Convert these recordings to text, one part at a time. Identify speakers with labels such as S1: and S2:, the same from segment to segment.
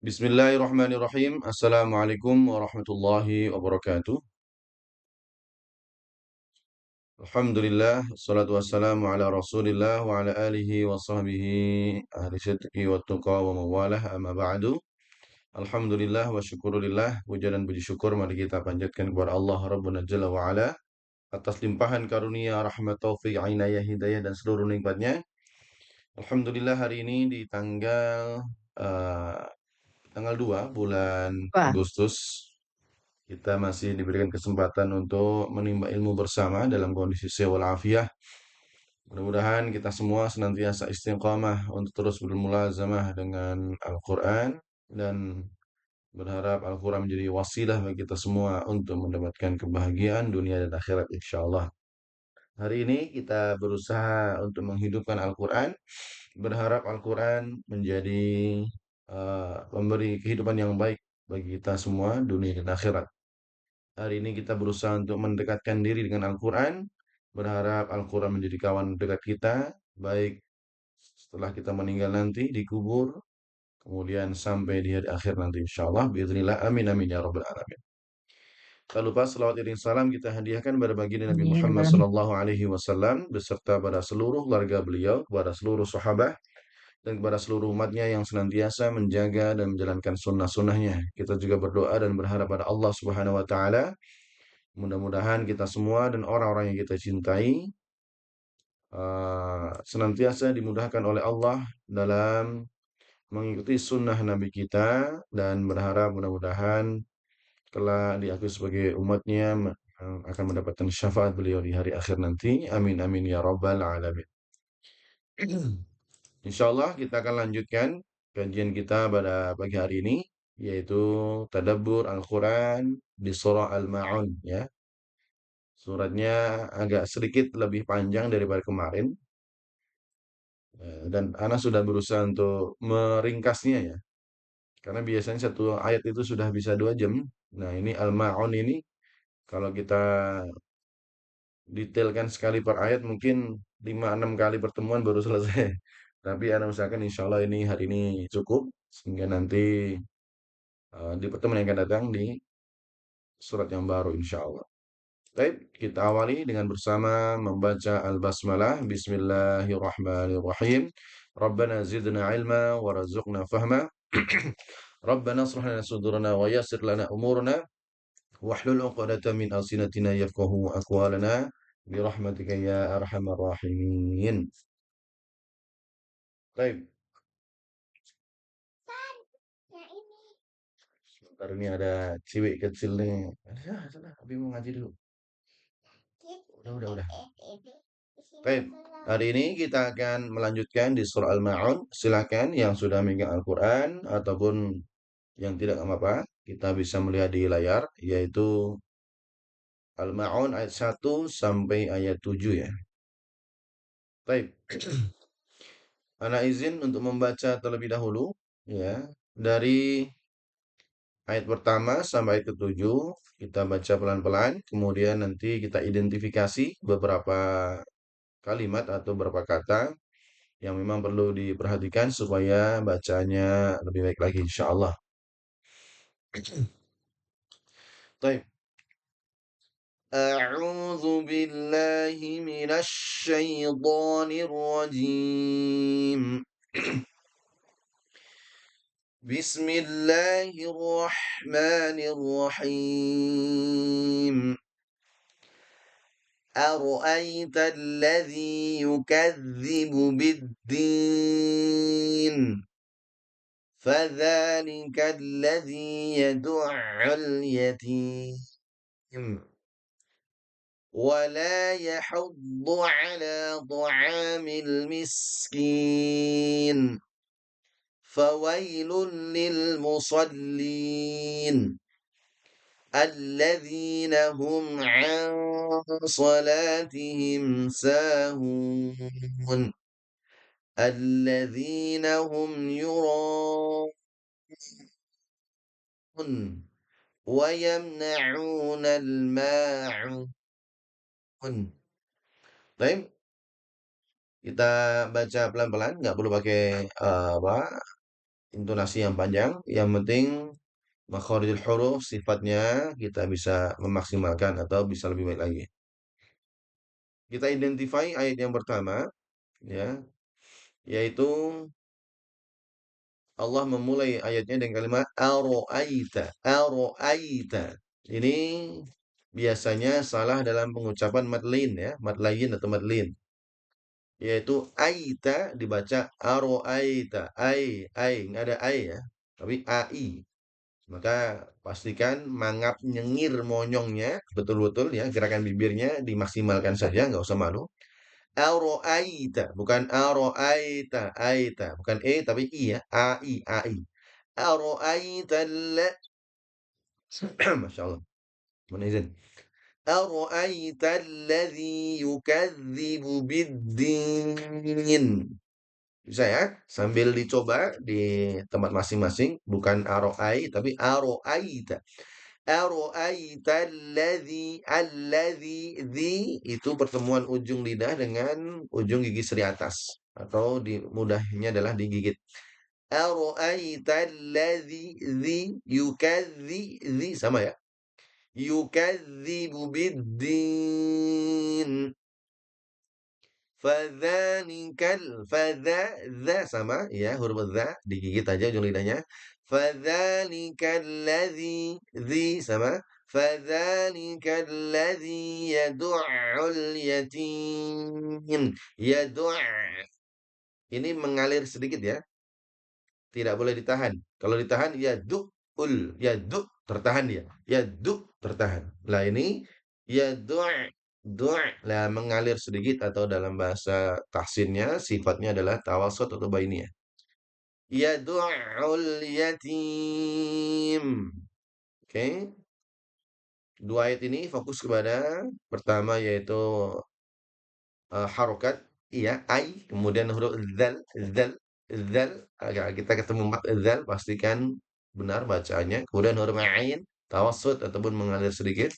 S1: Bismillahirrahmanirrahim. Assalamualaikum warahmatullahi wabarakatuh. Alhamdulillah, salatu wassalamu ala Rasulillah wa ala alihi wa sahbihi ahli sidqi wa tuqa wa mawalah amma ba'du. Alhamdulillah wa syukurillah, puja dan puji syukur mari kita panjatkan kepada Allah Rabbuna Jalla wa ala atas limpahan karunia, rahmat, taufik, inayah, hidayah dan seluruh nikmatnya. Alhamdulillah hari ini di tanggal 2 bulan
S2: Wah,
S1: Agustus kita masih diberikan kesempatan untuk menimba ilmu bersama dalam kondisi sehat walafiat. Mudah-mudahan kita semua senantiasa istiqamah untuk terus bermulazamah dengan Al-Quran dan berharap Al-Quran menjadi wasilah bagi kita semua untuk mendapatkan kebahagiaan dunia dan akhirat insyaallah. Hari ini kita berusaha untuk menghidupkan Al-Quran, berharap Al-Quran menjadi pemberi kehidupan yang baik bagi kita semua dunia dan akhirat. Hari ini kita berusaha untuk mendekatkan diri dengan Al-Quran, berharap Al-Quran menjadi kawan dekat kita, baik setelah kita meninggal nanti di kubur, kemudian sampai di hari akhir nanti insyaallah biiznillah amin amin ya rabbal alamin. Tak lupa selawat dan salam kita hadiahkan kepada baginda Nabi Muhammad
S2: amin.
S1: sallallahu alaihi wasallam beserta pada seluruh keluarga beliau, kepada seluruh sahabat dan kepada seluruh umatnya yang senantiasa menjaga dan menjalankan sunnah-sunnahnya. Kita juga berdoa dan berharap pada Allah Subhanahu wa taala mudah-mudahan kita semua dan orang-orang yang kita cintai senantiasa dimudahkan oleh Allah dalam mengikuti sunnah Nabi kita dan berharap mudah-mudahan kelak diakui sebagai umatnya akan mendapatkan syafaat beliau di hari akhir nanti. Amin amin ya rabbal alamin. Insyaallah kita akan lanjutkan kajian kita pada pagi hari ini yaitu tadabbur Al-Quran di surah Al-Ma'un ya. Suratnya agak sedikit lebih panjang daripada kemarin. Dan Ana sudah berusaha untuk meringkasnya ya. Karena biasanya satu ayat itu sudah bisa 2 jam. Nah ini Al-Ma'un ini kalau kita detailkan sekali per ayat mungkin 5-6 kali pertemuan baru selesai. Tapi Ana usahakan insya Allah ini hari ini cukup. Sehingga nanti di pertemuan yang akan datang di surat yang baru insya Allah. Baik, kita awali dengan bersama membaca Al-Basmalah. Bismillahirrahmanirrahim. Rabbana zidna ilma warzuqna fahma. Rabbana asrah lana sudurana wa yassir lana umurana wahlul 'uqdatam min alsinatina yafqahu aqwalana birahmatika ya arhamar rahimin. Baik, sebentar ini ada cewek kecil nih. Ya, sudah, Abi mau ngaji dulu. Udah. Baik, hari ini kita akan melanjutkan di surah Al-Ma'un. Silakan yang sudah megang Al-Quran ataupun yang tidak apa-apa, kita bisa melihat di layar, yaitu Al-Ma'un ayat 1 sampai ayat 7 ya. Baik, ana izin untuk membaca terlebih dahulu ya. Dari ayat pertama sampai ayat ke-7 kita baca pelan-pelan, kemudian nanti kita identifikasi beberapa kalimat atau beberapa kata yang memang perlu diperhatikan supaya bacanya lebih baik lagi insyaallah. Baik. أعوذ بالله من الشيطان الرجيم. بسم الله الرحمن الرحيم. أرأيت الذي يكذب بالدين فذلك الذي يدع اليتيم ولا يحض على طعام المسكين فويل للمصلين الذين هم عن صلاتهم ساهون الذين هم يراءون ويمنعون الماعون. Baik, kita baca pelan-pelan, nggak perlu pakai apa intonasi yang panjang. Yang penting makharijul huruf sifatnya kita bisa memaksimalkan atau bisa lebih baik lagi. Kita identify ayat yang pertama, ya, yaitu Allah memulai ayatnya dengan kalimat aro'aita, aro'aita. Ini biasanya salah dalam pengucapan madlin ya, madlayin atau madlin. Yaitu aita dibaca aro'aita, ai, nggak ada ai ya, tapi ai. Maka pastikan mangap nyengir monyongnya betul-betul ya, gerakan bibirnya dimaksimalkan saja, nggak usah malu. Aro'aita, bukan aro'aita, aita, bukan e tapi i ya, ai, ai. Aro'aita Masya Allah. Mohon izin. Aro'aita alladhi yukadzibu biddin. Bisa ya? Sambil dicoba di tempat masing-masing. Bukan aro'ai, tapi aro'aita. Aro'aita alladhi, itu pertemuan ujung lidah dengan ujung gigi seri atas. Atau mudahnya adalah digigit. Aro'aita alladhi, sama ya? Yukadzibu biddin. Fadza sama ya, huruf dza digigit aja ujung lidahnya. Fadzalikal ladzi sama. Fadzalikal ladzi yad'ul yatim. Ini mengalir sedikit ya. Tidak boleh ditahan. Kalau ditahan ya du tertahan dia. Ya du tertahan. Lah ini ya lah mengalir sedikit atau dalam bahasa tahsinnya sifatnya adalah tawasud atau bainiyah. Ya yatim. Oke. Dua ayat ini fokus kepada pertama yaitu harokat iya ai kemudian huruf zal zal agar kita ketemu mat zal pastikan benar bacaannya kemudian huruf ain tawassut ataupun mengalir sedikit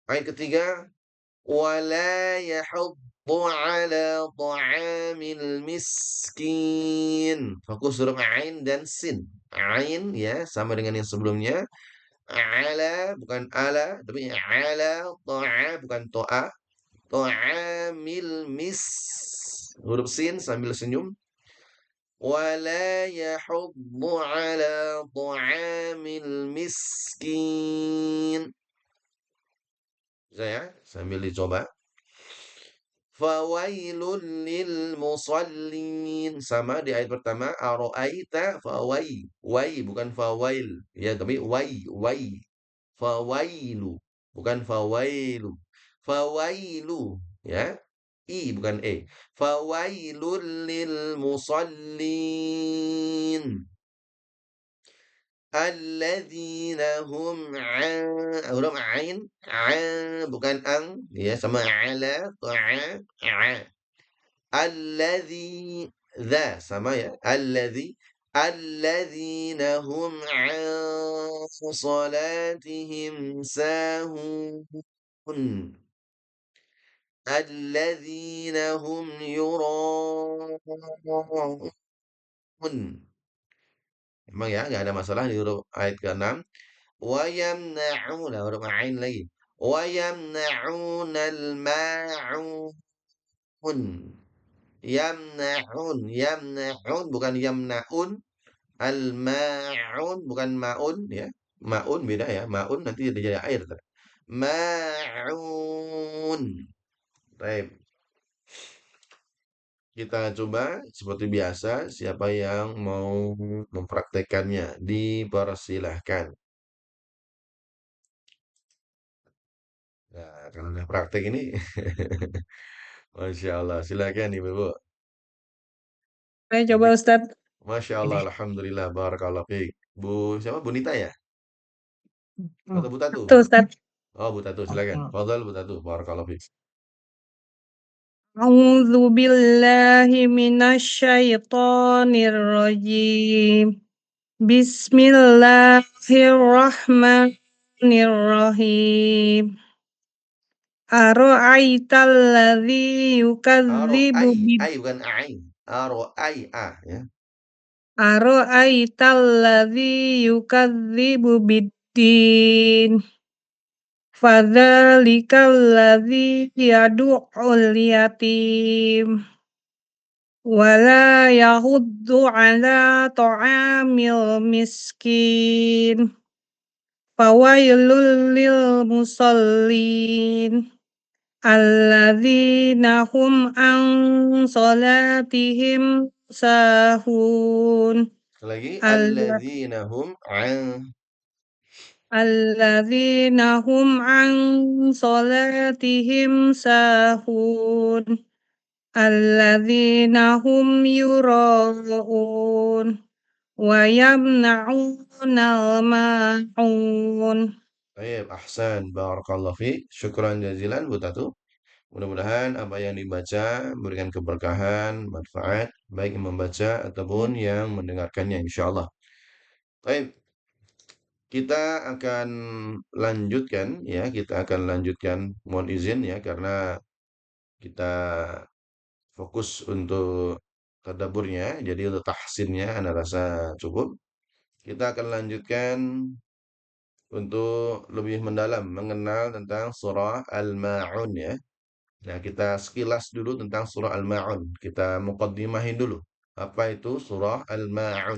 S1: ayat ketiga wala yahuddu ala ta'amil miskin fokus huruf ain dan sin ain ya sama dengan yang sebelumnya ala bukan ala tapi ala ta'a bukan to'a Ta'amil huruf sin sambil senyum. Wala yahuddu ala ta'amil miskin. Bisa ya? Sambil dicoba. Fawailun lil musallin. Sama di ayat pertama. Aro'aita fawai. Wai bukan fawail. Ya, tapi wai. Fawailu. Bukan fawailu. Fawailu. Ya. I bukan E. Fawailul lil musallin. Alladzina hum huruf ain bukan ang ya sama ala alladzi sama ya alladzina hum an salatihim sahun الذين هم يراءون. Emang ya, nggak ada masalah di huruf ayat ke-6. Wa yamna'una huruf ain lagi. Wa yamna'unal ma'un. Yamna'un bukan yamna'un. Al ma'un bukan ma'un ya. Ma'un beda ya. Ma'un nanti jadi air. Ma'un. Baik. Kita coba seperti biasa, siapa yang mau mempraktekannya, dipersilahkan. Nah, kalau udah praktek ini, Masya Allah, silakan Ibu.
S2: Saya coba
S1: Nanti,
S2: Ustadz.
S1: Masya Allah,
S2: Ini.
S1: Alhamdulillah, Barakallah fiik. Siapa? Bu Nita ya?
S2: Oh,
S1: Atau Bu Tatu?
S2: betul Ustadz.
S1: Oh, Bu Tatu, silakan. Fadal Bu Tatu, Barakallah fiik.
S2: A'udzu billahi minasyaitonir rajim. Bismillahirrahmanirrahim. Ara'aital ladzi
S1: Aro,
S2: yukadzibu
S1: bukan ai. Aro, ya.
S2: Ara'aital ladzi yukadzibu biddin. Fadzalikal ladzi yad'ul yatim. Wala yahuddu ala ta'amil miskin. Fawailul lil musallin. Alladzina hum an salatihim sahun.
S1: Sekali lagi,
S2: Alla
S1: alladzina hum an.
S2: Alladzina hum an salatihim sahun. Alladzina hum yura'un wa yamna'unal ma'un.
S1: Baik, ahsan. Barakallahu fiik. Syukran jazilan Bu Tatu. Mudah-mudahan apa yang dibaca memberikan keberkahan, manfaat, baik yang membaca ataupun yang mendengarkannya insyaallah. Baik, kita akan lanjutkan ya, kita akan lanjutkan. Mohon izin ya karena kita fokus untuk tadabburnya, jadi untuk tahsinnya Anda rasa cukup. Kita akan lanjutkan untuk lebih mendalam mengenal tentang surah Al-Ma'un ya. Nah, kita sekilas dulu tentang surah Al-Ma'un. Kita muqaddimahin dulu. Apa itu surah Al-Ma'un?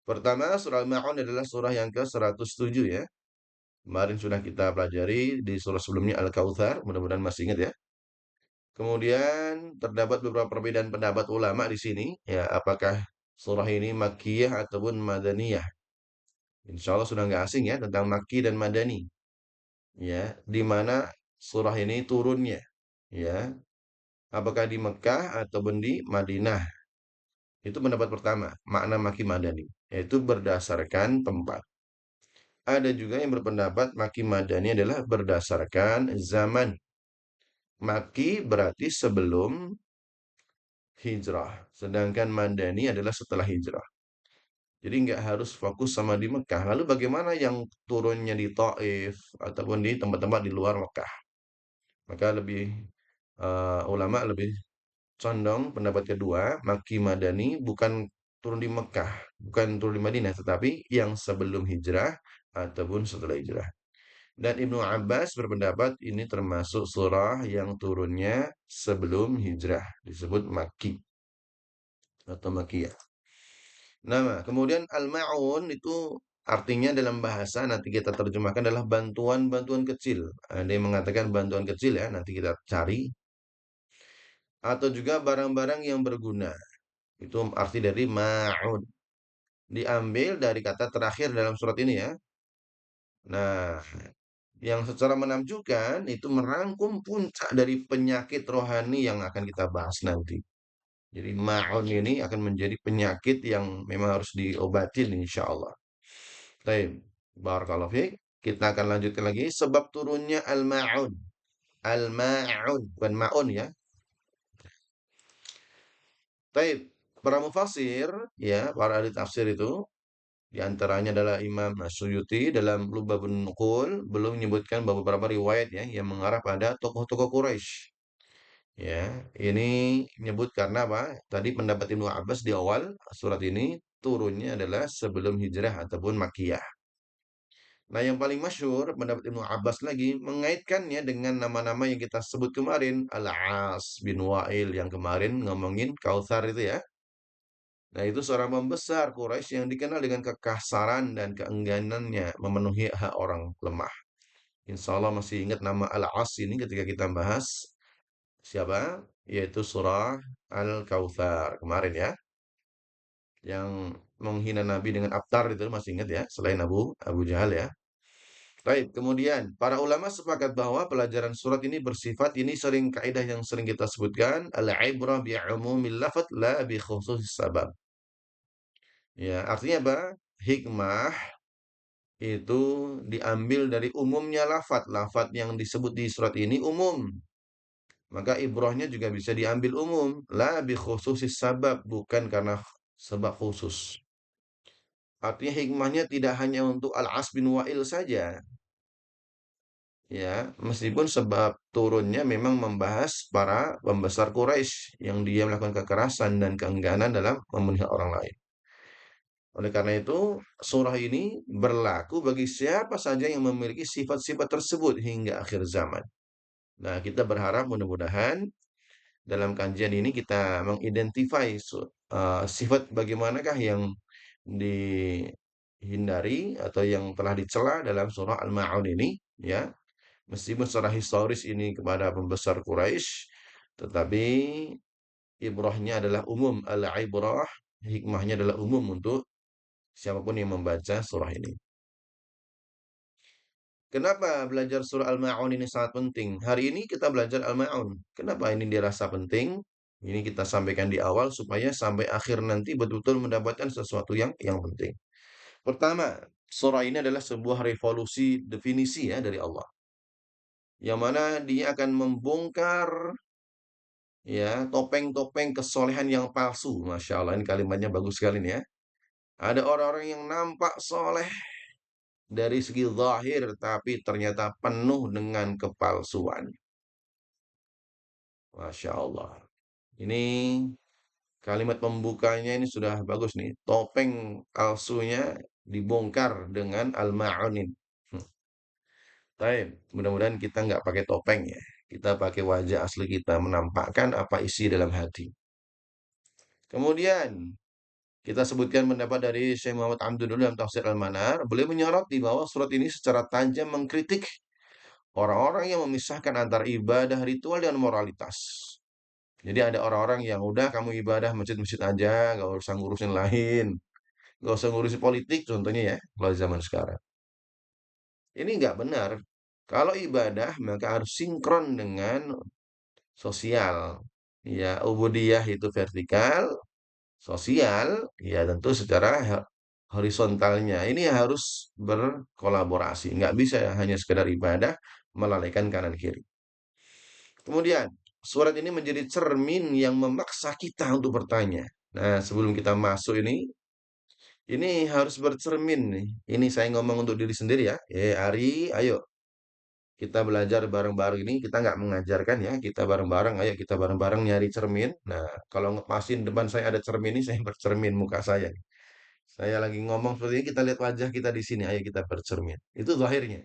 S1: Pertama, surah Al-Ma'un adalah surah yang ke-107 ya. Kemarin sudah kita pelajari di surah sebelumnya Al-Kautsar, mudah-mudahan masih ingat ya. Kemudian terdapat beberapa perbedaan pendapat ulama di sini ya, apakah surah ini Makkiyah ataupun Madaniyah. Insya Allah sudah nggak asing ya tentang Makki dan Madani ya, di mana surah ini turunnya ya, apakah di Mekah ataupun di Madinah. Itu pendapat pertama, makna Makki Madani, yaitu berdasarkan tempat. Ada juga yang berpendapat Makki Madani adalah berdasarkan zaman. Makki berarti sebelum hijrah, sedangkan Madani adalah setelah hijrah. Jadi nggak harus fokus sama di Mekah. Lalu bagaimana yang turunnya di Taif ataupun di tempat-tempat di luar Mekah? Maka lebih ulama lebih condong pendapat kedua, Makki Madani bukan turun di Mekah, bukan turun di Madinah, tetapi yang sebelum hijrah ataupun setelah hijrah. Dan Ibnu Abbas berpendapat ini termasuk surah yang turunnya sebelum hijrah, disebut Makki atau Makkiyah. Nah, kemudian Al-Ma'un itu artinya dalam bahasa nanti kita terjemahkan adalah bantuan-bantuan kecil. Ada yang mengatakan bantuan kecil ya, nanti kita cari. Atau juga barang-barang yang berguna. Itu arti dari ma'un. Diambil dari kata terakhir dalam surat ini ya. Nah, yang secara menakjubkan itu merangkum puncak dari penyakit rohani yang akan kita bahas nanti. Jadi ma'un ini akan menjadi penyakit yang memang harus diobatin insya Allah. Baik, barakallahu fiik. Kita akan lanjutkan lagi sebab turunnya al-ma'un. Al-ma'un, bukan ma'un ya. Baik, para mufasir ya, para ahli tafsir itu di antaranya adalah Imam Suyuti dalam Lubbabun Nuqul belum menyebutkan beberapa riwayat ya yang mengarah pada tokoh-tokoh Quraisy. Ya, ini menyebut karena apa? Tadi pendapat Ibnu Abbas di awal surat ini turunnya adalah sebelum hijrah ataupun Makkiyah. Nah, yang paling masyhur pendapat Ibnu Abbas lagi mengaitkannya dengan nama-nama yang kita sebut kemarin, Al-As bin Wa'il yang kemarin ngomongin Kautsar itu ya. Nah, itu seorang pembesar Quraisy yang dikenal dengan kekasaran dan keengganannya memenuhi hak orang lemah. Insya Allah masih ingat nama Al-As ini ketika kita bahas siapa? Yaitu surah Al-Kautsar kemarin ya. Yang menghina Nabi dengan Abtar itu masih ingat ya, selain Abu Jahal ya. Baik, kemudian para ulama sepakat bahwa pelajaran surat ini bersifat ini sering kaidah yang sering kita sebutkan al-ibrah bi umumil lafaz la bi khususis sabab. Ya, artinya apa? Hikmah itu diambil dari umumnya lafaz. Lafaz yang disebut di surat ini umum. Maka ibrahnya juga bisa diambil umum. La bi khususis sabab, bukan karena sebab khusus. Artinya hikmahnya tidak hanya untuk Al-As bin Wa'il saja. Ya, meskipun sebab turunnya memang membahas para pembesar Quraisy yang dia melakukan kekerasan dan keengganan dalam memenuhi orang lain. Oleh karena itu, surah ini berlaku bagi siapa saja yang memiliki sifat-sifat tersebut hingga akhir zaman. Nah, kita berharap mudah-mudahan dalam kajian ini kita mengidentifikasi sifat bagaimanakah yang dihindari atau yang telah dicela dalam surah Al-Ma'un ini, ya. Meskipun secara historis ini kepada pembesar Quraisy, tetapi ibrahnya adalah umum. Al-ibrah, hikmahnya adalah umum untuk siapapun yang membaca surah ini. Kenapa belajar surah Al-Ma'un ini sangat penting? Hari ini kita belajar Al-Ma'un. Kenapa ini dirasa penting? Ini kita sampaikan di awal supaya sampai akhir nanti betul-betul mendapatkan sesuatu yang penting. Pertama, surah ini adalah sebuah revolusi definisi ya dari Allah. Yang mana dia akan membongkar ya topeng-topeng kesolehan yang palsu. Masya Allah, ini kalimatnya bagus sekali nih ya. Ada orang-orang yang nampak soleh dari segi zahir, tapi ternyata penuh dengan kepalsuan. Masya Allah. Ini kalimat pembukanya ini sudah bagus nih. Topeng palsunya dibongkar dengan al-ma'unin. Baik, mudah-mudahan kita nggak pakai topeng ya. Kita pakai wajah asli kita, menampakkan apa isi dalam hati. Kemudian, kita sebutkan pendapat dari Syekh Muhammad Amdun dulu dalam tafsir Al-Manar. Beliau menyorot di bawah surat ini secara tajam mengkritik orang-orang yang memisahkan antara ibadah ritual dan moralitas. Jadi ada orang-orang yang udah kamu ibadah masjid-masjid aja, gak usah ngurusin lain, gak usah ngurusin politik contohnya ya, kalau zaman sekarang. Ini nggak benar. Kalau ibadah maka harus sinkron dengan sosial. Ya, ubudiyah itu vertikal, sosial, ya tentu secara horizontalnya. Ini harus berkolaborasi. Nggak bisa hanya sekedar ibadah, melalaikan kanan kiri. Kemudian, surat ini menjadi cermin yang memaksa kita untuk bertanya. Nah, sebelum kita masuk ini harus bercermin nih. Ini saya ngomong untuk diri sendiri ya. Ari, ayo kita belajar bareng-bareng ini. Kita nggak mengajarkan ya. Kita bareng-bareng, ayo kita bareng-bareng nyari cermin. Nah, kalau ngepasin depan saya ada cermin ini, saya bercermin muka saya. Saya lagi ngomong seperti ini, kita lihat wajah kita di sini. Ayo kita bercermin. Itu zahirnya.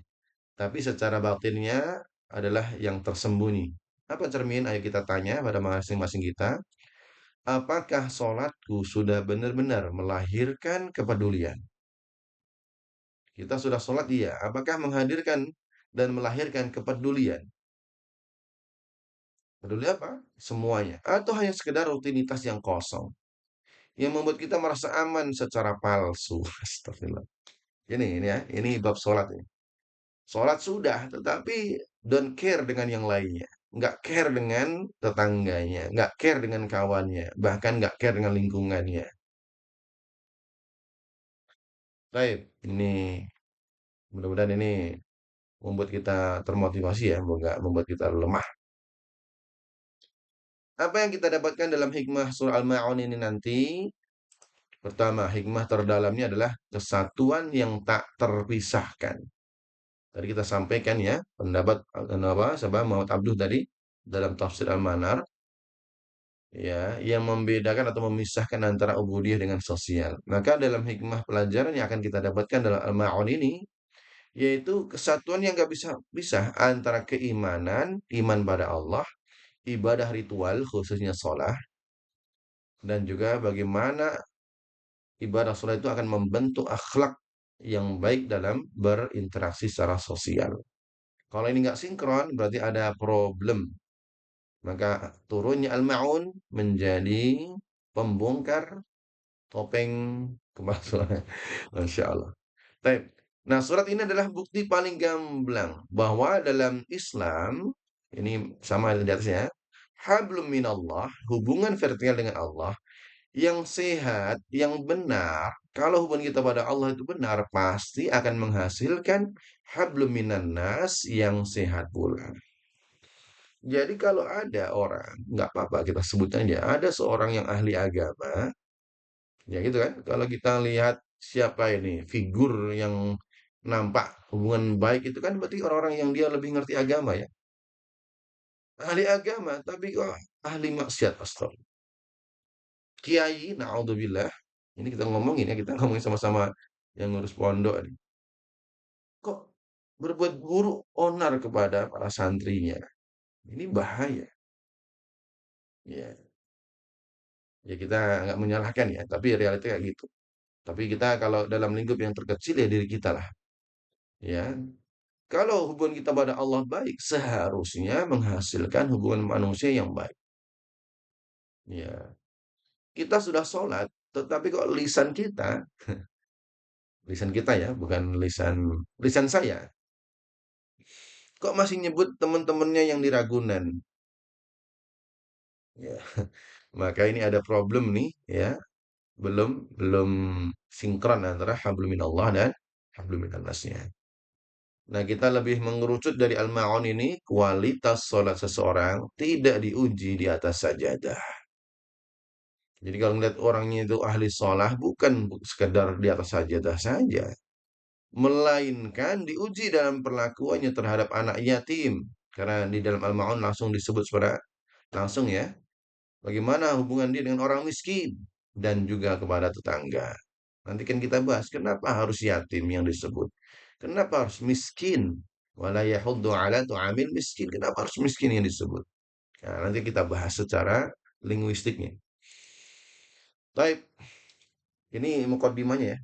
S1: Tapi secara batinnya adalah yang tersembunyi. Apa cermin? Ayo kita tanya pada masing-masing kita. Apakah sholatku sudah benar-benar melahirkan kepedulian? Kita sudah sholat iya. Apakah menghadirkan dan melahirkan kepedulian? Peduli apa? Semuanya. Atau hanya sekedar rutinitas yang kosong. Yang membuat kita merasa aman secara palsu. Astagfirullah. Ini ya. Ini bab sholat ini. Sholat sudah, tetapi don't care dengan yang lainnya. Nggak care dengan tetangganya. Nggak care dengan kawannya. Bahkan nggak care dengan lingkungannya. Baik, ini mudah-mudahan ini membuat kita termotivasi ya, nggak membuat kita lemah. Apa yang kita dapatkan dalam hikmah surah Al-Ma'un ini nanti? Pertama, hikmah terdalamnya adalah kesatuan yang tak terpisahkan. Tadi kita sampaikan ya, pendapat apa, Sabah Muhammad Abduh tadi dalam tafsir Al-Manar ya, yang membedakan atau memisahkan antara ubudiyah dengan sosial. Maka dalam hikmah pelajaran yang akan kita dapatkan dalam Al-Ma'un ini yaitu kesatuan yang gak bisa pisah antara keimanan, iman pada Allah, ibadah ritual khususnya sholat, dan juga bagaimana ibadah sholat itu akan membentuk akhlak yang baik dalam berinteraksi secara sosial. Kalau ini nggak sinkron, berarti ada problem. Maka turunnya Al-Ma'un menjadi pembongkar topeng kepalsuan. Masya Allah. Baik. Nah, surat ini adalah bukti paling gamblang bahwa dalam Islam, ini sama di atasnya, hablum minallah, hubungan vertikal dengan Allah, yang sehat, yang benar, kalau hubungan kita pada Allah itu benar, pasti akan menghasilkan hablum minan nas yang sehat pula. Jadi kalau ada orang, nggak apa-apa kita sebut aja, ada seorang yang ahli agama, ya gitu kan. Kalau kita lihat siapa ini, figur yang nampak hubungan baik itu kan berarti orang-orang yang dia lebih ngerti agama ya. Ahli agama, tapi kok ahli maksiat, astagfirullah. Kiai, naudzubillah. Ini kita ngomongin ya, kita ngomongin sama-sama yang ngurus pondok nih. Kok berbuat buruk onar kepada para santrinya? Ini bahaya. Ya, ya kita nggak menyalahkan ya, tapi realita kayak gitu. Tapi kita kalau dalam lingkup yang terkecil ya diri kita lah. Ya, kalau hubungan kita pada Allah baik, seharusnya menghasilkan hubungan manusia yang baik. Ya, kita sudah sholat, tetapi kok lisan kita ya, bukan lisan saya, kok masih nyebut teman-temannya yang di Ragunan. Ya, maka ini ada problem nih, ya, belum belum sinkron antara hablum minallah dan hablum minannasnya. Nah, kita lebih mengerucut dari Al-Ma'un ini, kualitas sholat seseorang tidak diuji di atas sajadah. Jadi kalau melihat orangnya itu ahli sholat, bukan sekedar di atas sajadah saja, melainkan diuji dalam perlakuannya terhadap anak yatim. Karena di dalam Al-Ma'un langsung disebut secara langsung ya, bagaimana hubungan dia dengan orang miskin dan juga kepada tetangga. Nanti kan kita bahas kenapa harus yatim yang disebut. Kenapa harus miskin? Wala yahuddu ala tu'amil miskin. Kenapa harus miskin yang disebut? Nah, nanti kita bahas secara linguistiknya. Baik, ini mukadimahnya ya.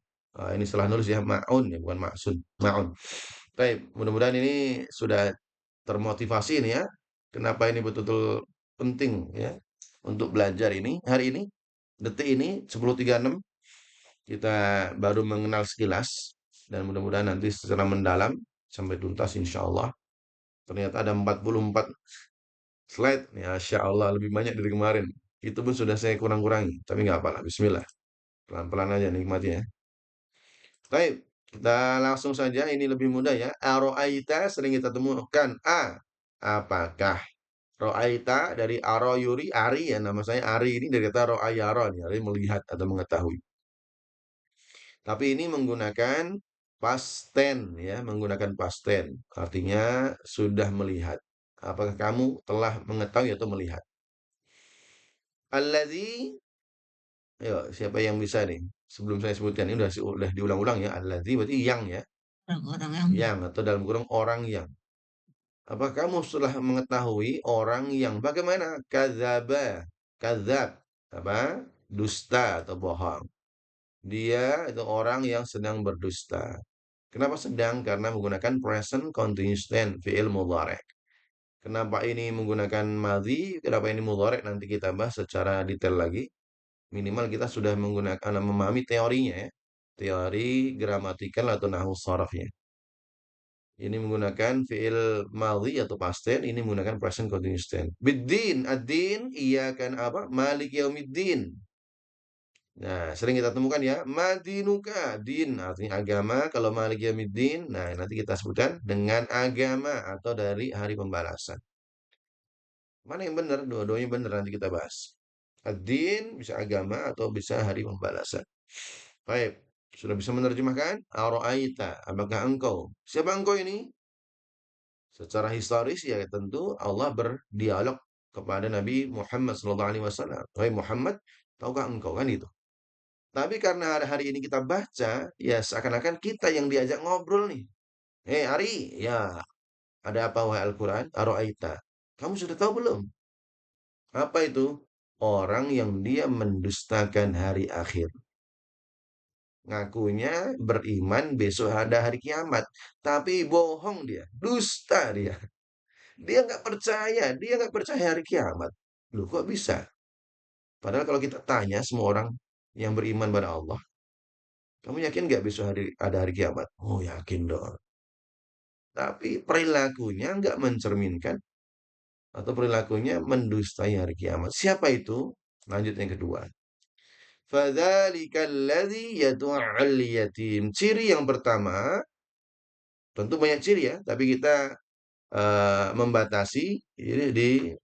S1: Ini salah nulis ya, ma'un ya, bukan ma'sun. Ma'un. Baik, mudah-mudahan ini sudah termotivasi ini ya. Kenapa ini betul-betul penting ya untuk belajar ini hari ini, detik ini 10.36 kita baru mengenal sekilas dan mudah-mudahan nanti secara mendalam sampai tuntas insya Allah. Ternyata ada 44 slide, ya Masya Allah lebih banyak dari kemarin. Itu pun sudah saya kurang-kurangi, tapi nggak apa-apa. Bismillah, pelan-pelan aja nikmati ya. Baik, kita langsung saja. Ini lebih mudah ya. Aro'aita sering kita temukan. Apakah? Ro'aita dari aro yuri, ari ya. Nama saya Ari ini dari kata ro'ayara nih. Ari melihat atau mengetahui. Tapi ini menggunakan past tense ya. Menggunakan past tense. Artinya sudah melihat. Apakah kamu telah mengetahui atau melihat? Alladzi, ayo siapa yang bisa nih? Sebelum saya sebutkan ini udah diulang-ulang ya. Alladzi berarti yang ya.
S2: Orang-orang yang
S1: Yang atau dalam kurung orang yang. Apa kamu sudah mengetahui orang yang bagaimana? Kadzaba, kadzab, apa? Dusta atau bohong. Dia itu orang yang sedang berdusta. Kenapa sedang? Karena menggunakan present continuous tense, fi'il mudhari'. Kenapa ini menggunakan madhi? Kenapa ini mudhari'? Nanti kita bahas secara detail lagi. Minimal kita sudah menggunakan memahami teorinya ya. Teori gramatikal atau nahwu sharafnya. Ini menggunakan fi'il madhi atau past tense, ini menggunakan present continuous tense. Biddin, ad-din, iya kan apa? Malik yaumiddin. Nah, sering kita temukan ya, madinuka, din artinya agama. Kalau malik yaumiddin, nah nanti kita sebutkan dengan agama atau dari hari pembalasan. Mana yang benar? Dua-duanya benar nanti kita bahas. Ad-din bisa agama atau bisa hari pembalasan. Baik, sudah bisa menerjemahkan? Aro'aita, apakah engkau? Siapa engkau ini? Secara historis ya tentu Allah berdialog kepada Nabi Muhammad SAW. Wahai Muhammad, tahukah engkau kan itu? Tapi karena hari ini kita baca, ya seakan-akan kita yang diajak ngobrol nih. Ari, ya ada apa wahai Al-Quran? Aro'aita. Kamu sudah tahu belum? Apa itu? Orang yang dia mendustakan hari akhir. Ngakunya beriman besok ada hari kiamat. Tapi bohong dia. Dusta dia. Dia nggak percaya hari kiamat. Loh, kok bisa? Padahal kalau kita tanya semua orang yang beriman pada Allah, kamu yakin nggak besok ada hari kiamat? Oh, yakin dong. Tapi perilakunya nggak mencerminkan atau perilakunya mendustai hari kiamat. Siapa itu? Lanjut yang kedua. Fadzalikal ladzi yad'ul yatim. Ciri yang pertama, tentu banyak ciri ya, tapi kita membatasi ini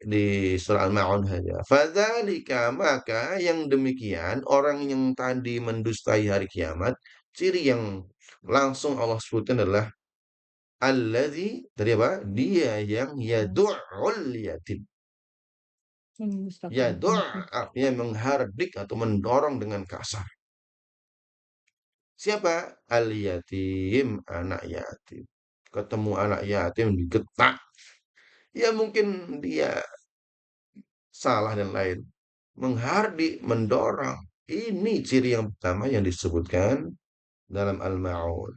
S1: di surah Al-Ma'un saja. Fadzalika maka yang demikian orang yang tadi mendustai hari kiamat, ciri yang langsung Allah sebutkan adalah alladzi tadi apa? Dia yang yad'ul yatim.
S2: mendustakan
S1: Yadu' artinya menghardik atau mendorong dengan kasar. Siapa? Al-yatim, anak yatim. Ketemu anak yatim digetak. Ya mungkin dia salah dan lain. Menghardik, mendorong. Ini ciri yang pertama yang disebutkan dalam Al-Ma'un.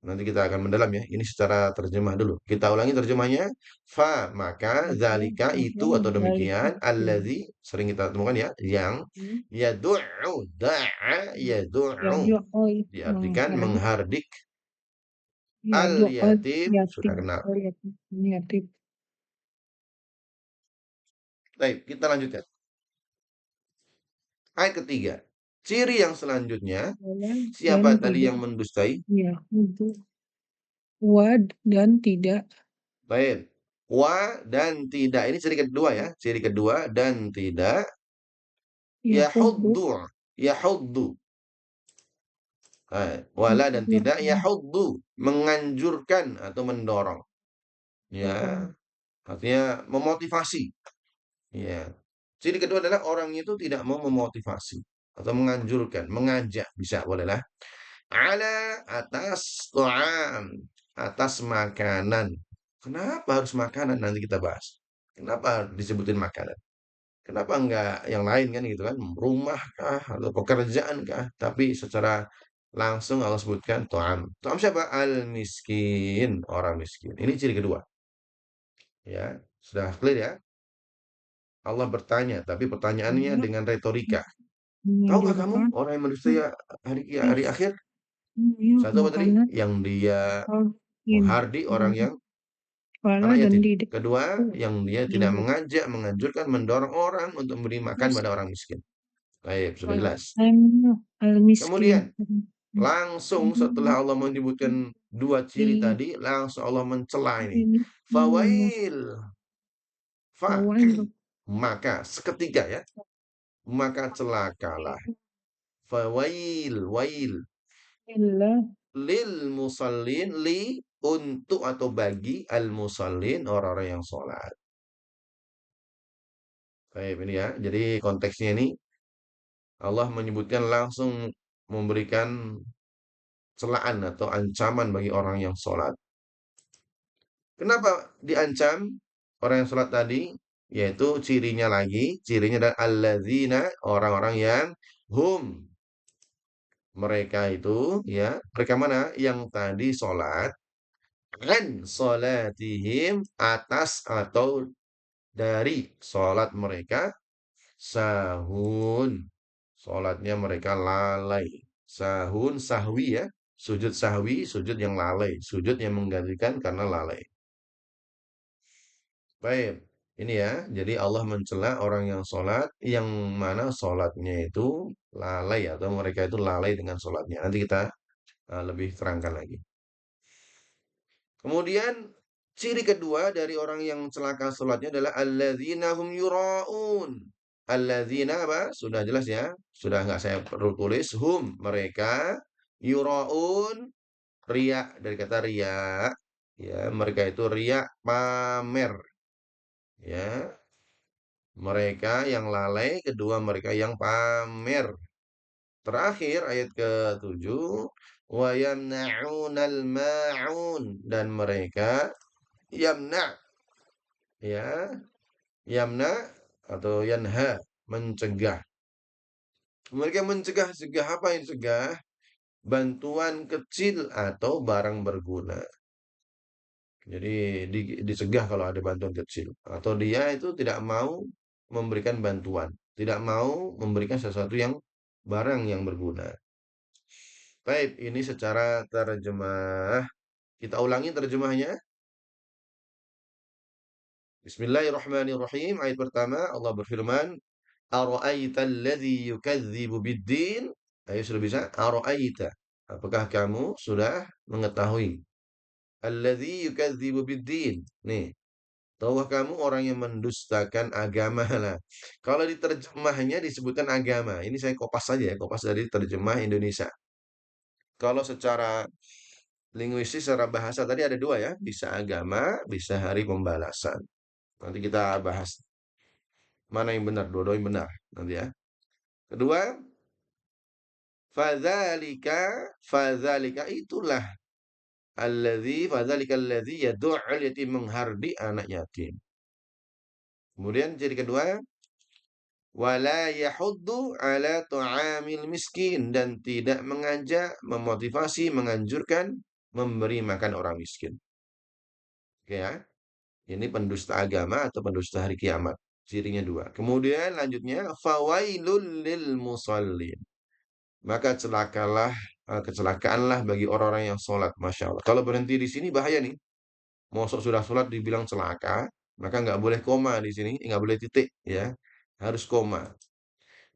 S1: Nanti kita akan mendalam ya. Ini secara terjemah dulu. Kita ulangi terjemahnya. Fa, maka,
S2: Maka
S1: zalika, itu atau
S2: dari
S1: demikian.
S2: itu
S1: Alladzi, sering kita temukan ya. Yang, yadu'u, da'a,
S2: ya
S1: yadu'u.
S2: doa
S1: Diartikan
S2: menghardik
S1: menghardik.
S2: ya doa
S1: Al-yatim, sudah
S2: yatim
S1: kenal.
S2: yatim yatim
S1: Baik, kita lanjutkan. Ayat ketiga. Ciri yang selanjutnya.
S2: dan
S1: Siapa tadi
S2: tidak
S1: yang mendustai?
S2: ya untuk dan tidak
S1: Baik. Wa dan tidak. Ini ciri kedua ya. Ciri kedua dan tidak.
S2: ya hudu
S1: Yahuddu. Yahuddu. Wala dan tidak. Yahuddu. Menganjurkan atau mendorong. Ya. Artinya memotivasi. Ya. Ciri kedua adalah orang itu tidak mau memotivasi. Atau menganjurkan. Mengajak. Bisa bolehlah. Ala atas to'am. Atas makanan. Kenapa harus makanan? Nanti kita bahas. Kenapa disebutin makanan? Kenapa enggak yang lain kan gitu kan? Rumah kah atau pekerjaan kah? Tapi secara langsung Allah sebutkan to'am. To'am siapa? Al-miskin. Orang miskin. Ini ciri kedua. Ya, sudah clear ya? Allah bertanya, tapi pertanyaannya
S2: tidak
S1: dengan retorika. Tahukah kamu
S2: menganjurkan
S1: orang yang manusia hari akhir?
S2: ya
S1: Satu apa tadi?
S2: makanan
S1: Yang dia
S2: yang
S1: menghardik orang yang
S2: kepala
S1: anak
S2: dan
S1: yatim.
S2: tidak
S1: Kedua, yang dia tidak
S2: menganjurkan
S1: mengajak, menganjurkan, mendorong orang untuk memberi makan pada orang miskin. Baik, sudah jelas.
S2: al-miskin
S1: Kemudian, langsung setelah Allah menyebutkan dua ciri tadi, langsung Allah mencela ini.
S2: ini
S1: Fawail. Fa.
S2: bahwa
S1: Maka, seketika ya. Maka celakalah. Fawail. Wail.
S2: illa
S1: Lil musallin. Li. Untuk atau bagi al musallin orang-orang yang sholat. Baik, ini ya. Jadi konteksnya ini Allah menyebutkan langsung memberikan celaan atau ancaman bagi orang yang sholat. Kenapa diancam orang yang sholat tadi? Yaitu cirinya lagi, cirinya adalah alladzina, orang-orang yang hum. Mereka itu, ya, mereka mana? Yang tadi sholat, an sholatihim, atas atau dari sholat mereka, sahun. Sholatnya mereka lalai. Sahun, sahwi ya. Sujud sahwi, sujud yang lalai. Sujud yang menggantikan karena lalai. Baik, ini ya. Jadi Allah mencela orang yang sholat, yang mana sholatnya itu lalai atau mereka itu lalai dengan sholatnya. Nanti kita lebih terangkan lagi. Kemudian ciri kedua dari orang yang celaka sholatnya adalah alladzina hum yura'un. Alladzina apa? Sudah jelas ya. Sudah nggak saya perlu tulis. Hum, mereka. Yura'un, ria dari kata ria. Ya, mereka itu ria pamer. Ya, mereka yang lalai, kedua mereka yang pamer. Terakhir ayat ke-7, wa yamna'unal ma'un, dan mereka yamna, ya, yamna atau yanha, mencegah. Mereka mencegah apa yang dicegah? Bantuan kecil atau barang berguna. Jadi dicegah kalau ada bantuan kecil atau dia itu tidak mau memberikan bantuan, tidak mau memberikan sesuatu yang barang yang berguna. Baik, ini secara terjemah. Kita ulangi terjemahnya. Bismillahirrahmanirrahim. Ayat pertama Allah berfirman, "Ara'aita alladzi yukadzibu biddin?" Ayo sudah bisa? Ara'aita. Apakah kamu sudah mengetahui? Alladzi yukadzibu biddin. Nih, tahukah kamu orang yang mendustakan agama? Lah, kalau diterjemahnya disebutkan agama. Ini saya kopas saja ya, kopas dari terjemah Indonesia. Kalau secara linguistik, secara bahasa tadi ada dua ya, bisa agama, bisa hari pembalasan. Nanti kita bahas mana yang benar, dua-duanya benar nanti ya. Kedua, Fadzalika itulah fadzalika alladzi yad'ul yatim, menghardik anak yatim. Kemudian ciri kedua, wala yahuddu ala ta'amil miskin, dan tidak mengajak, memotivasi, menganjurkan memberi makan orang miskin. Oke ya. Ini pendusta agama atau pendusta hari kiamat. Cirinya dua. Kemudian lanjutnya, fawailul lil musallin. Maka kecelakaanlah bagi orang-orang yang sholat. Masya Allah. Kalau berhenti di sini bahaya nih. Mosok sudah sholat dibilang celaka, maka nggak boleh koma di sini, nggak boleh titik, ya. Harus koma.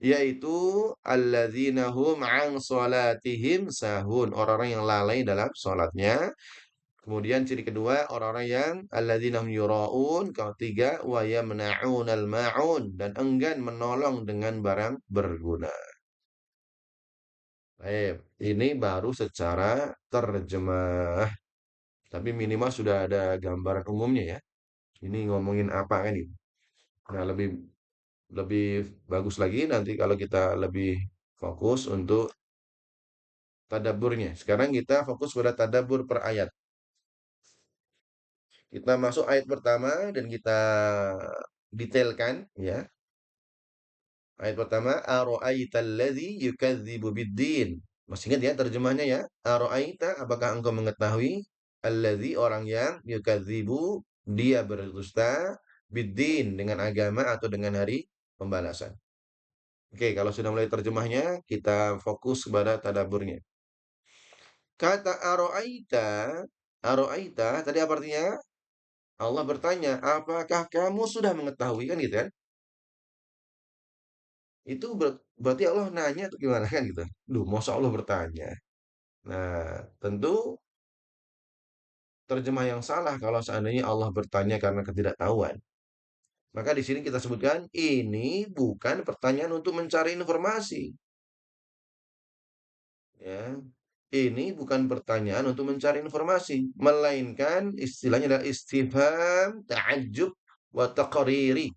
S1: Yaitu alladzina hum an sholatihim sahun. Orang-orang yang lalai dalam sholatnya. Kemudian ciri kedua, orang-orang yang alladzina hum yura'un. Ketiga, wa yamna'unal ma'un, dan enggan menolong dengan barang berguna. Baik, ini baru secara terjemah. Tapi minimal sudah ada gambaran umumnya ya. Ini ngomongin apa kan ini? Nah, lebih lebih bagus lagi nanti kalau kita lebih fokus untuk tadaburnya. Sekarang kita fokus pada tadabur per ayat. Kita masuk ayat pertama dan kita detailkan ya. Ayat pertama, aro'aital ladzi yukadzibu biddin. Masih ingat ya terjemahnya ya? Aro'aita, apakah engkau mengetahui alladzi, orang yang yukadzibu, dia berdusta, biddin, dengan agama atau dengan hari pembalasan. Oke, kalau sudah mulai terjemahnya, kita fokus kepada tadaburnya. Kata aro'aita tadi apa artinya? Allah bertanya, apakah kamu sudah mengetahui, kan gitu kan? Itu berarti Allah nanya atau gimana kan gitu. Duh, masa Allah bertanya. Nah, tentu terjemah yang salah kalau seandainya Allah bertanya karena ketidaktahuan. Maka di sini kita sebutkan ini bukan pertanyaan untuk mencari informasi, ya. Ini bukan pertanyaan untuk mencari informasi, melainkan istilahnya adalah istifham ta'ajjub wa taqriri,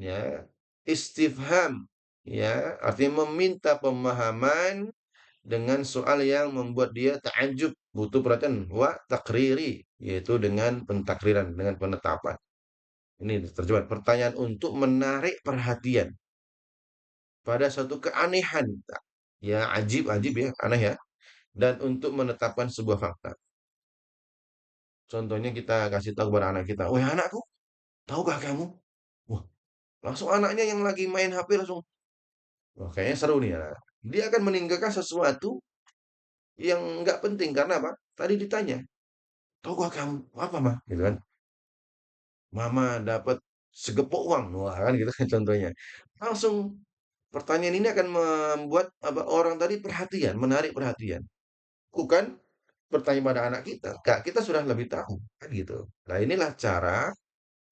S1: ya. Istifham, ya, artinya meminta pemahaman dengan soal yang membuat dia ta'ajub, butuh perhatian, wa takriri, yaitu dengan pentakriran, dengan penetapan. Ini terjemahan pertanyaan untuk menarik perhatian pada satu keanehan, ya, ajib, ajib ya, aneh ya, dan untuk menetapkan sebuah fakta. Contohnya kita kasih tahu kepada anak kita, wah anakku, tahukah kamu? Wah, langsung anaknya yang lagi main HP langsung, wah kayaknya seru nih ya. Dia akan meninggalkan sesuatu yang nggak penting karena apa? Tadi ditanya, tahukah kamu apa mah? Gitu kan. Mama dapat segepok uang. Wah, kan gitu kan contohnya. Langsung pertanyaan ini akan membuat apa, orang tadi perhatian, menarik perhatian. Bukan bertanya pada anak kita. Kak, kita sudah lebih tahu, kan gitu. Nah, inilah cara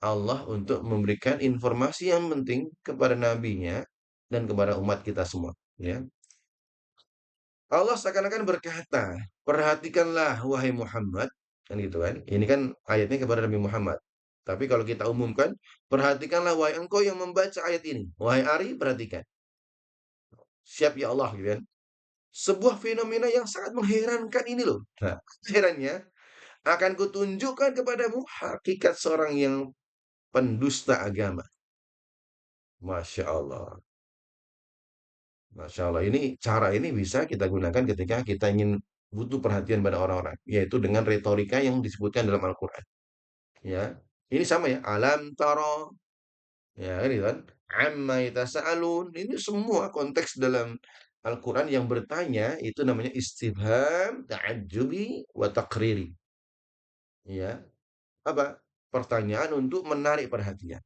S1: Allah untuk memberikan informasi yang penting kepada nabinya dan kepada umat kita semua, ya. Allah seakan-akan berkata, "Perhatikanlah wahai Muhammad," kan gitu kan. Ini kan ayatnya kepada Nabi Muhammad. Tapi kalau kita umumkan, "Perhatikanlah wahai engkau yang membaca ayat ini." Wahai Ari, perhatikan. Siap ya Allah gitu kan. Sebuah fenomena yang sangat mengherankan ini loh. Nah, herannya akan kutunjukkan kepadamu hakikat seorang yang pendusta agama. Masya Allah. Masya Allah. Ini cara ini bisa kita gunakan ketika kita ingin butuh perhatian pada orang-orang, yaitu dengan retorika yang disebutkan dalam Al-Quran. Ya, ini sama ya. Alam taro, ya kan, gitu kan. Amma yatasaalun. Ini semua konteks dalam Al-Quran yang bertanya itu namanya istifham, ta'ajjubi, wa takriri. Ya, apa? Pertanyaan untuk menarik perhatian.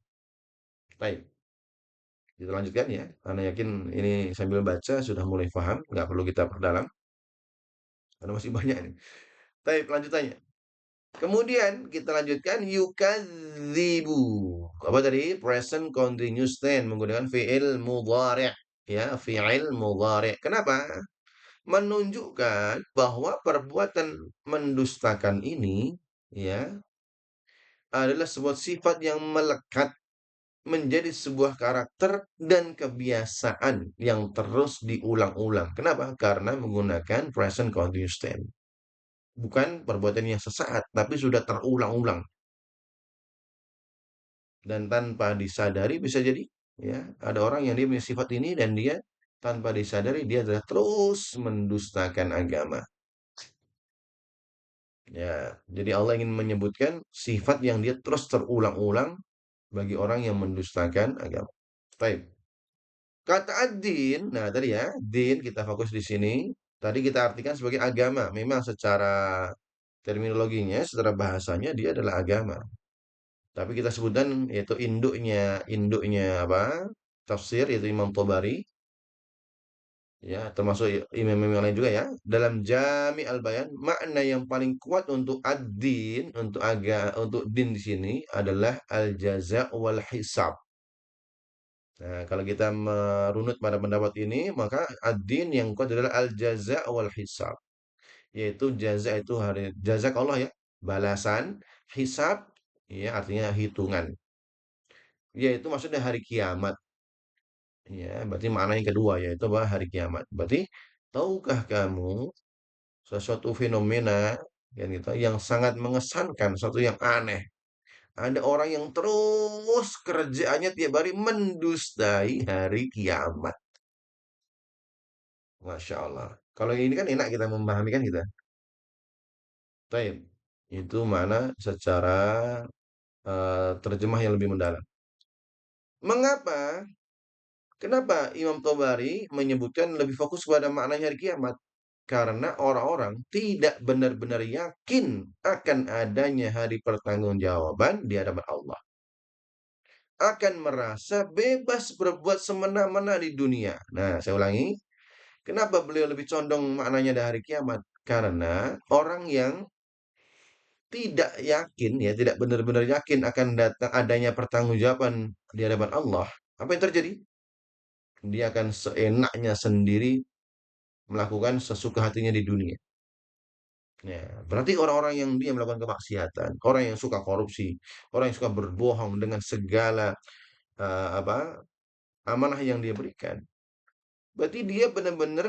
S1: Baik, kita lanjutkan ya. Karena yakin ini sambil baca sudah mulai paham, nggak perlu kita perdalam. Karena masih banyak ini. Baik, lanjutannya. Kemudian kita lanjutkan yukadzibu. Apa tadi? Present continuous tense menggunakan fi'il mudhari', ya, fi'il mudhari'. Kenapa? Menunjukkan bahwa perbuatan mendustakan ini, ya, adalah sebuah sifat yang melekat menjadi sebuah karakter dan kebiasaan yang terus diulang-ulang. Kenapa? Karena menggunakan present continuous tense. Bukan perbuatan yang sesaat, tapi sudah terulang-ulang dan tanpa disadari bisa jadi ya ada orang yang dia punya sifat ini dan dia tanpa disadari dia adalah terus mendustakan agama. Ya, jadi Allah ingin menyebutkan sifat yang dia terus terulang-ulang bagi orang yang mendustakan agama. Baik. Kata ad-din, nah tadi ya, din kita fokus di sini. Tadi kita artikan sebagai agama. Memang secara terminologinya, secara bahasanya dia adalah agama. Tapi kita sebutkan yaitu induknya apa? Tafsir yaitu Imam Tabari ya, termasuk imam-imam yang lain juga ya. Dalam Jami Al-Bayan, makna yang paling kuat untuk ad-din, untuk din di sini adalah al-jaza wal hisab. Nah, kalau kita merunut pada pendapat ini, maka ad-din yang kuat adalah al-jaza wal hisab. Yaitu jaza itu hari jaza Allah ya, balasan, hisab ya artinya hitungan. Yaitu maksudnya hari kiamat. Ya, berarti makna yang kedua yaitu bahwa hari kiamat. Berarti tahukah kamu sesuatu fenomena yang sangat mengesankan, sesuatu yang aneh. Ada orang yang terus kerjaannya tiap hari mendustai hari kiamat. Masya Allah. Kalau ini kan enak kita memahami kan kita. Taib. Itu mana secara terjemah yang lebih mendalam. Mengapa? Kenapa Imam Tobari menyebutkan lebih fokus pada maknanya hari kiamat? Karena orang-orang tidak benar-benar yakin akan adanya hari pertanggungjawaban di hadapan Allah. Akan merasa bebas berbuat semena-mena di dunia. Nah, saya ulangi. Kenapa beliau lebih condong maknanya dari hari kiamat? Karena orang yang tidak yakin, ya, tidak benar-benar yakin akan datang adanya pertanggungjawaban di hadapan Allah. Apa yang terjadi? Dia akan seenaknya sendiri melakukan sesuka hatinya di dunia. Ya, berarti orang-orang yang dia melakukan kemaksiatan, orang yang suka korupsi, orang yang suka berbohong dengan segala apa amanah yang dia berikan. Berarti dia benar-benar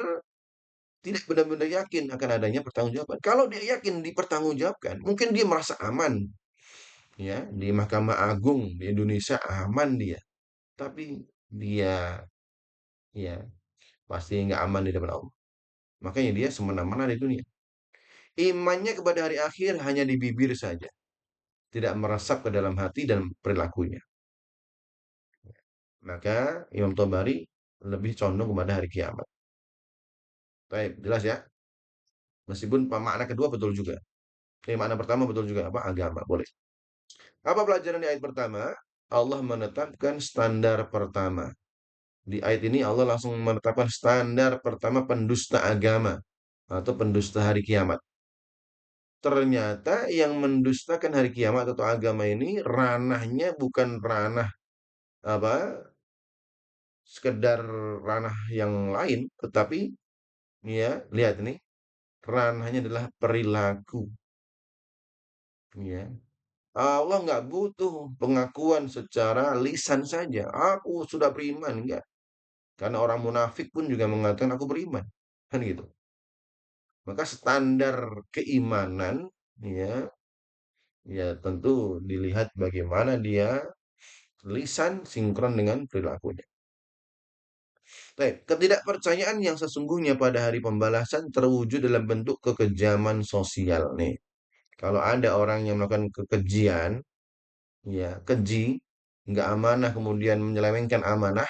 S1: tidak benar-benar yakin akan adanya pertanggungjawaban. Kalau dia yakin dipertanggungjawabkan, mungkin dia merasa aman, ya, di Mahkamah Agung di Indonesia aman dia. Tapi dia, ya, pasti nggak aman di depan Allah. Makanya dia semena-mena di dunia. Imannya kepada hari akhir hanya di bibir saja, tidak meresap ke dalam hati dan perilakunya. Maka Imam Tabari lebih condong kepada hari kiamat. Baik, jelas ya. Meskipun makna kedua betul juga. Makna pertama betul juga apa? Agama, boleh. Apa pelajaran di ayat pertama? Allah menetapkan standar pertama. Di ayat ini Allah langsung menetapkan standar pertama pendusta agama atau pendusta hari kiamat. Ternyata yang mendustakan hari kiamat atau agama ini ranahnya bukan ranah apa sekedar ranah yang lain, tetapi ya lihat ini ranahnya adalah perilaku. Ya, Allah nggak butuh pengakuan secara lisan saja. Aku sudah beriman, enggak. Karena orang munafik pun juga mengatakan aku beriman. Kan gitu. Maka standar keimanan ya ya tentu dilihat bagaimana dia lisan sinkron dengan perilakunya. Baik, ketidakpercayaan yang sesungguhnya pada hari pembalasan terwujud dalam bentuk kekejaman sosial nih. Kalau ada orang yang melakukan kekejian, ya keji, nggak amanah kemudian menyelewengkan amanah,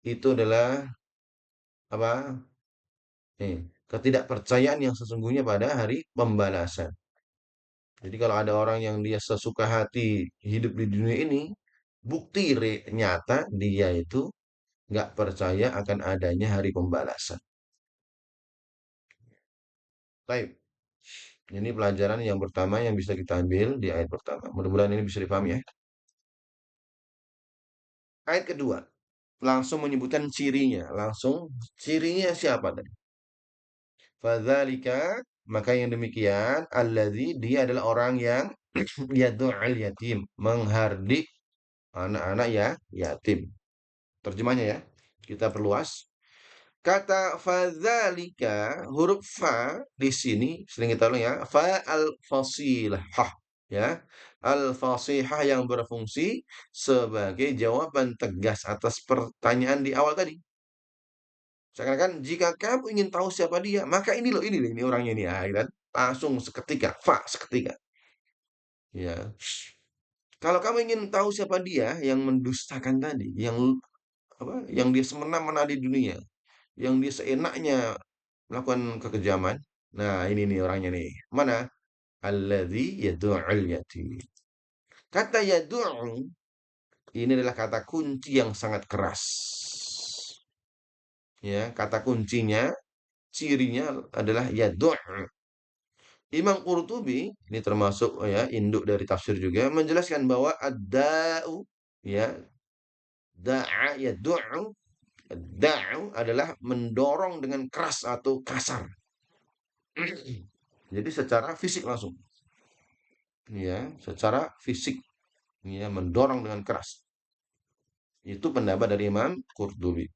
S1: itu adalah apa? Ketidakpercayaan yang sesungguhnya pada hari pembalasan. Jadi kalau ada orang yang dia sesuka hati hidup di dunia ini, bukti nyata dia itu nggak percaya akan adanya hari pembalasan. Baik, ini pelajaran yang pertama yang bisa kita ambil di ayat pertama. Mudah-mudahan ini bisa dipahami ya. Ayat kedua, langsung menyebutkan cirinya. Langsung cirinya siapa tadi? Fadzalika, maka yang demikian, alladzi dia adalah orang yang yadu'al yatim, menghardik Anak-anak ya yatim. Terjemahnya ya. Kita perluas. Kata fadzalika, huruf fa di sini sering kita ulang ya, fa al-fasilah, ya. Al-fasihah yang berfungsi sebagai jawaban tegas atas pertanyaan di awal tadi. Seakan-akan jika kamu ingin tahu siapa dia, maka ini loh, ini orangnya ini, ya, kan? Langsung seketika, fa seketika. Ya. Kalau kamu ingin tahu siapa dia yang mendustakan tadi, yang apa? Yang dia semena-mena di dunia, yang dia seenaknya melakukan kekejaman. Nah, ini nih orangnya nih. Mana? Alladzi yad'ul yatim. Kata yad'u ini adalah kata kunci yang sangat keras. Ya, kata kuncinya, cirinya adalah yad'u. Imam Qurtubi, ini termasuk ya induk dari tafsir juga, menjelaskan bahwa ad-da'u ya, da'a yad'u, da'u adalah mendorong dengan keras atau kasar. Jadi secara fisik langsung, ya, secara fisik, ya, mendorong dengan keras. Itu pendapat dari Imam Qurtubi.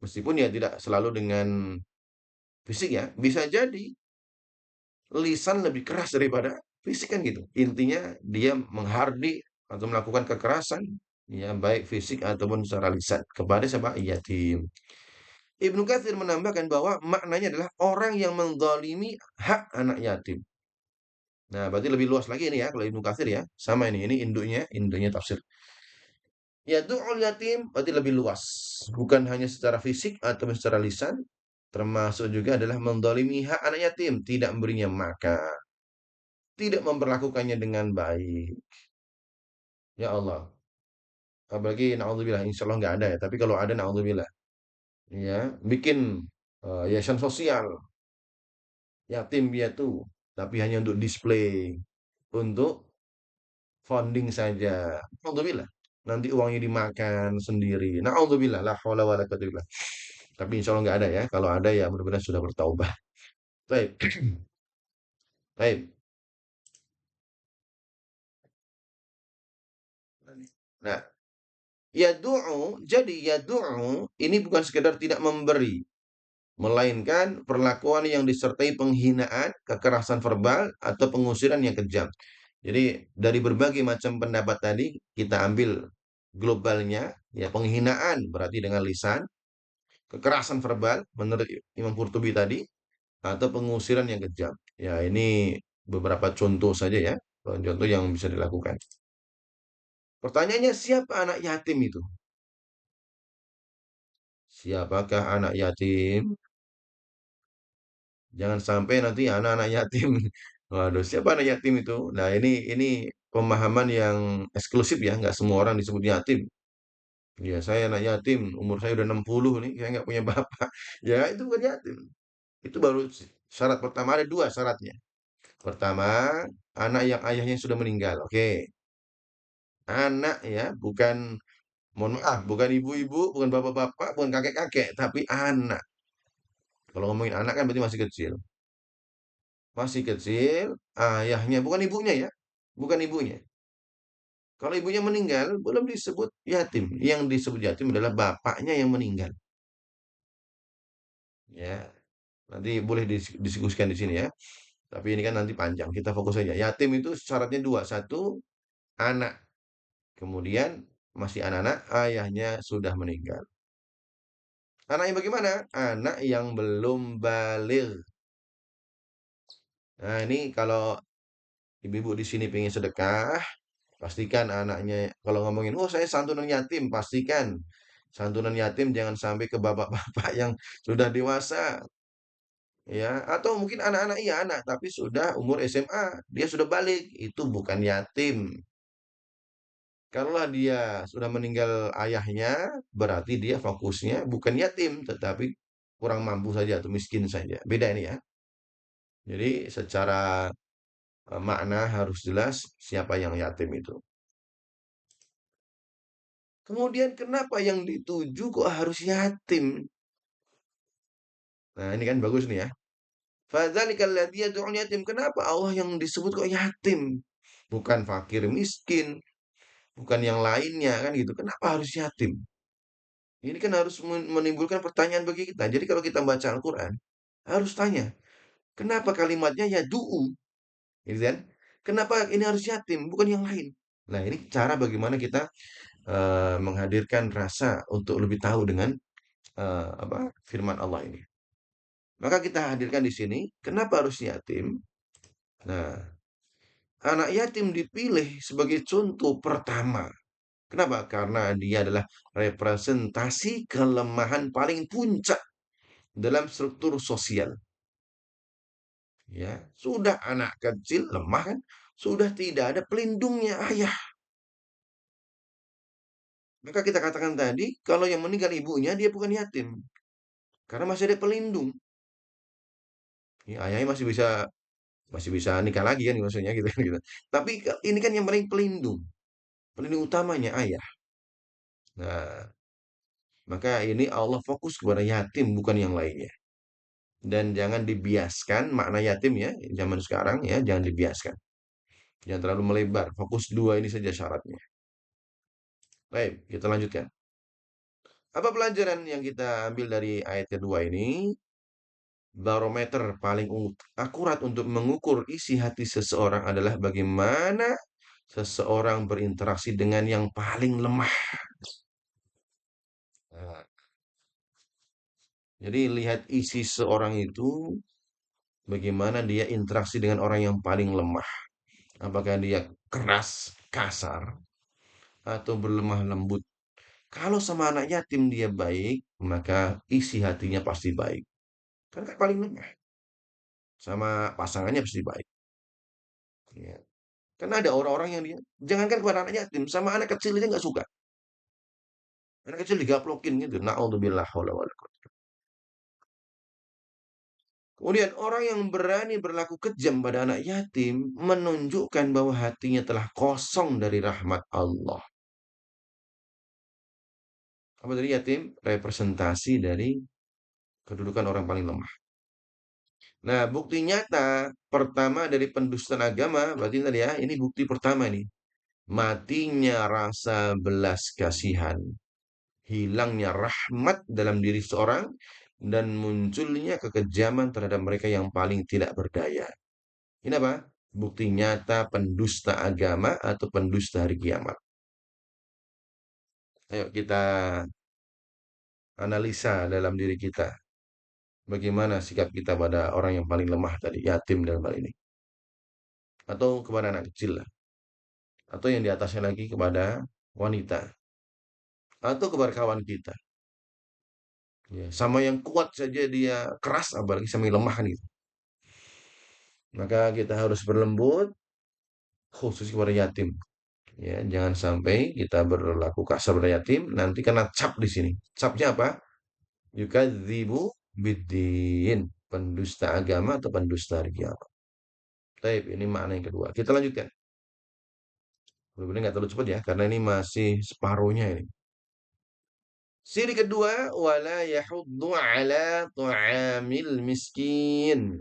S1: Meskipun ya tidak selalu dengan fisik ya, bisa jadi lisan lebih keras daripada fisik kan gitu. Intinya dia menghardik atau melakukan kekerasan, ya baik fisik ataupun secara lisan kepada siapa? Yatim. Ibnu Katsir menambahkan bahwa maknanya adalah orang yang menzalimi hak anak yatim. Nah, berarti lebih luas lagi ini ya kalau Ibnu Katsir ya. Sama ini induknya tafsir. Yadu'ul yatim berarti lebih luas. Bukan hanya secara fisik atau secara lisan, termasuk juga adalah mendolimi hak anak yatim, tidak memberinya makan, tidak memperlakukannya dengan baik. Ya Allah. Apalagi naudzubillah, insya Allah nggak ada ya. Tapi kalau ada naudzubillah, ya bikin yayasan sosial yatim piatu, tapi hanya untuk display, untuk founding saja. Naudzubillah. Nanti uangnya dimakan sendiri. Naudzubillah, la haula wala quwata illa billah. Tapi insya Allah nggak ada ya. Kalau ada ya mudah-mudahan sudah bertaubat. Baik, baik. Nah, yadu'u, jadi yadu'u ini bukan sekedar tidak memberi, melainkan perlakuan yang disertai penghinaan, kekerasan verbal, atau pengusiran yang kejam. Jadi dari berbagai macam pendapat tadi kita ambil globalnya, ya penghinaan berarti dengan lisan, kekerasan verbal menurut Imam Qurtubi tadi, atau pengusiran yang kejam. Ya ini beberapa contoh saja ya, contoh yang bisa dilakukan. Pertanyaannya siapa anak yatim itu? Siapakah anak yatim? Jangan sampai nanti anak-anak yatim. Waduh, siapa anak yatim itu? Nah, ini pemahaman yang eksklusif ya, nggak semua orang disebut yatim. Ya, saya anak yatim, umur saya udah 60 nih, saya nggak punya bapak. Ya, itu bukan yatim. Itu baru syarat pertama, ada dua syaratnya. Pertama, anak yang ayahnya sudah meninggal. Oke, anak ya, bukan, mohon maaf, bukan ibu-ibu, bukan bapak-bapak, bukan kakek-kakek, tapi anak. Kalau ngomongin anak kan berarti masih kecil. Masih kecil, ayahnya, bukan ibunya ya, bukan ibunya. Kalau ibunya meninggal, belum disebut yatim. Yang disebut yatim adalah bapaknya yang meninggal. Ya, nanti boleh diskusikan di sini ya. Tapi ini kan nanti panjang. Kita fokus saja. Yatim itu syaratnya dua. Satu, anak. Kemudian masih anak-anak, ayahnya sudah meninggal. Anak yang bagaimana? Anak yang belum balik. Nah, ini kalau ibu-ibu di sini pengen sedekah, pastikan anaknya, kalau ngomongin, oh saya santunan yatim, pastikan santunan yatim jangan sampai ke bapak-bapak yang sudah dewasa, ya, atau mungkin anak-anak, iya anak, tapi sudah umur SMA, dia sudah balik, itu bukan yatim. Kalaulah dia sudah meninggal ayahnya, berarti dia fokusnya bukan yatim, tetapi kurang mampu saja atau miskin saja. Beda ini ya. Jadi secara makna harus jelas siapa yang yatim itu. Kemudian kenapa yang dituju kok harus yatim? Nah, ini kan bagus nih ya. Fadzalikal ladzi yad'ul yatim. Kenapa Allah yang disebut kok yatim? Bukan fakir miskin, bukan yang lainnya kan gitu. Kenapa harus yatim? Ini kan harus menimbulkan pertanyaan bagi kita. Jadi kalau kita baca Al-Quran, harus tanya, kenapa kalimatnya ya du'u? Gitu kan? Kenapa ini harus yatim, bukan yang lain? Nah, ini cara bagaimana kita menghadirkan rasa untuk lebih tahu dengan firman Allah ini. Maka kita hadirkan di sini, kenapa harus yatim? Nah, anak yatim dipilih sebagai contoh pertama. Kenapa? Karena dia adalah representasi kelemahan paling puncak dalam struktur sosial. Ya, sudah anak kecil lemah kan, sudah tidak ada pelindungnya ayah. Maka kita katakan tadi, kalau yang meninggal ibunya dia bukan yatim, karena masih ada pelindung. Ya, ayahnya masih bisa nikah lagi kan maksudnya gitu kan gitu. Tapi ini kan yang paling pelindung, pelindung utamanya ayah. Nah, maka ini Allah fokus kepada yatim bukan yang lainnya. Dan jangan dibiaskan makna yatim ya, zaman sekarang ya, jangan dibiaskan. Jangan terlalu melebar. Fokus dua ini saja syaratnya. Baik, kita lanjutkan. Apa pelajaran yang kita ambil dari ayat kedua ini? Barometer paling akurat untuk mengukur isi hati seseorang adalah bagaimana seseorang berinteraksi dengan yang paling lemah. Nah, jadi lihat isi seorang itu, bagaimana dia interaksi dengan orang yang paling lemah. Apakah dia keras, kasar, atau berlemah lembut. Kalau sama anak yatim dia baik, maka isi hatinya pasti baik. Kan paling lemah. Sama pasangannya pasti baik. Ya. Karena ada orang-orang yang dia, jangankan kepada anak yatim, sama anak kecil aja nggak suka. Anak kecil digaplokin gitu. Na'udzubillah. Kemudian orang yang berani berlaku kejam pada anak yatim menunjukkan bahwa hatinya telah kosong dari rahmat Allah. Apa tadi yatim? Representasi dari kedudukan orang paling lemah. Nah, bukti nyata pertama dari pendustaan agama, berarti tadi ya, ini bukti pertama nih. Matinya rasa belas kasihan, hilangnya rahmat dalam diri seorang, dan munculnya kekejaman terhadap mereka yang paling tidak berdaya. Ini apa? Bukti nyata pendusta agama atau pendusta hari kiamat. Ayo kita analisa dalam diri kita. Bagaimana sikap kita pada orang yang paling lemah tadi, yatim dalam hal ini. Atau kepada anak kecil lah. Atau yang di atasnya lagi kepada wanita. Atau kepada kawan kita. Ya, sama yang kuat saja dia keras, apalagi sama yang lemah kan gitu. Maka kita harus berlembut, khusus kepada yatim. Ya, jangan sampai kita berlaku kasar pada yatim, nanti kena cap di sini. Capnya apa? Yukadzibu biddin, pendusta agama atau pendusta hari kiamat. Baik, ini makna yang kedua. Kita lanjutkan. Benar-benar nggak terlalu cepat ya, karena ini masih separuhnya ini. Siri kedua, wala yahuddu ala tu'amil miskin.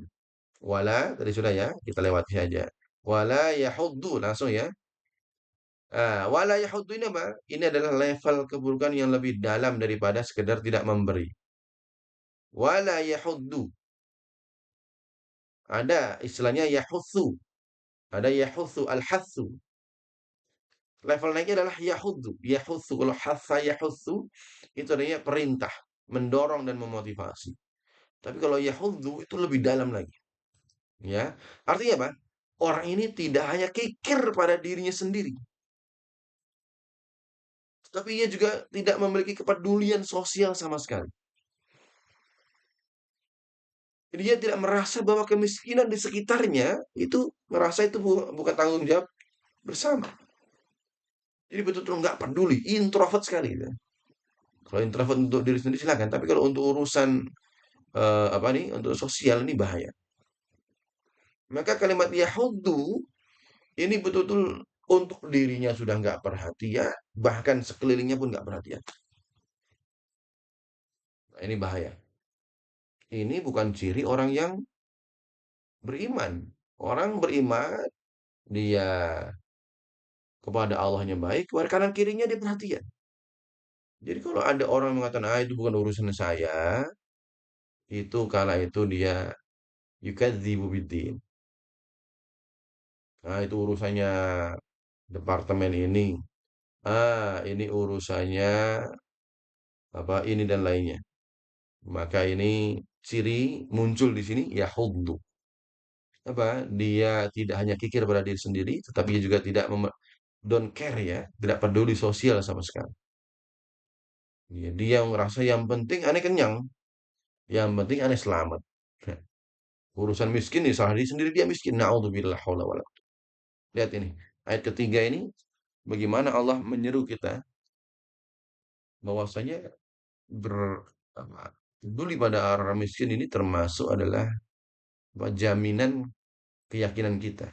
S1: Wala, tadi sudah ya, kita lewati saja. Wala yahuddu, langsung ya. Wala yahuddu ini apa? Ini adalah level keburukan yang lebih dalam daripada sekedar tidak memberi. Wala yahuddu. Ada istilahnya yahutsu. Ada yahutsu, al-hatsu. Level naiknya adalah yahuddu. Yahutsu, kalau hatsa yahutsu, itu adanya perintah, mendorong dan memotivasi. Tapi kalau yahuddu itu lebih dalam lagi. Ya, artinya apa? Orang ini tidak hanya kikir pada dirinya sendiri, tapi ia juga tidak memiliki kepedulian sosial sama sekali. Dia tidak merasa bahwa kemiskinan di sekitarnya itu merasa itu bukan tanggung jawab bersama. Jadi betul-betul nggak peduli, introvert sekali. Gitu. Kalau introvert untuk diri sendiri silakan, tapi kalau untuk urusan apa nih, untuk sosial ini bahaya. Maka kalimat yahuddu ini betul-betul untuk dirinya sudah nggak perhatian, bahkan sekelilingnya pun nggak perhatian. Nah, ini bahaya. Ini bukan ciri orang yang beriman. Orang beriman, dia kepada Allahnya baik, kepada kanan kirinya dia perhatian. Jadi kalau ada orang mengatakan, ah itu bukan urusan saya, itu kala itu dia yukadzibu biddin. Ah itu urusannya departemen ini. Ah ini urusannya apa ini dan lainnya. Maka ini ciri muncul di sini ya hubdu. Apa? Dia tidak hanya kikir pada diri sendiri, tetapi dia juga tidak don't care ya, tidak peduli sosial sama sekali. Dia ngerasa yang penting aneh kenyang, yang penting aneh selamat. Urusan miskin nih, salah diri sendiri dia miskin. Na'udzubillah haula wala. Lihat ini, ayat ketiga ini bagaimana Allah menyeru kita bahwasanya ber apa, peduli pada orang miskin ini termasuk adalah apa, jaminan keyakinan kita.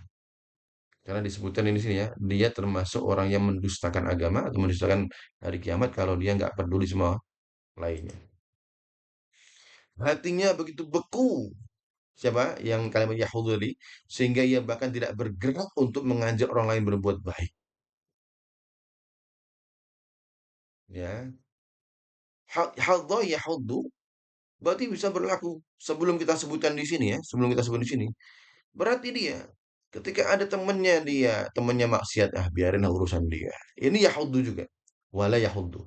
S1: Karena disebutkan ini sini ya, dia termasuk orang yang mendustakan agama atau mendustakan hari kiamat kalau dia nggak peduli semua lainnya. Hatinya begitu beku. Siapa? Yang kalimat Yahudi tadi, sehingga ia bahkan tidak bergerak untuk mengajak orang lain berbuat baik. Ya, hadza yahuddu berarti bisa berlaku sebelum kita sebutkan di sini ya, sebelum kita sebut di sini. Berarti dia ketika ada temannya maksiat, ah biarinlah urusan dia. Ini yahuddu juga. Wala yahuddu.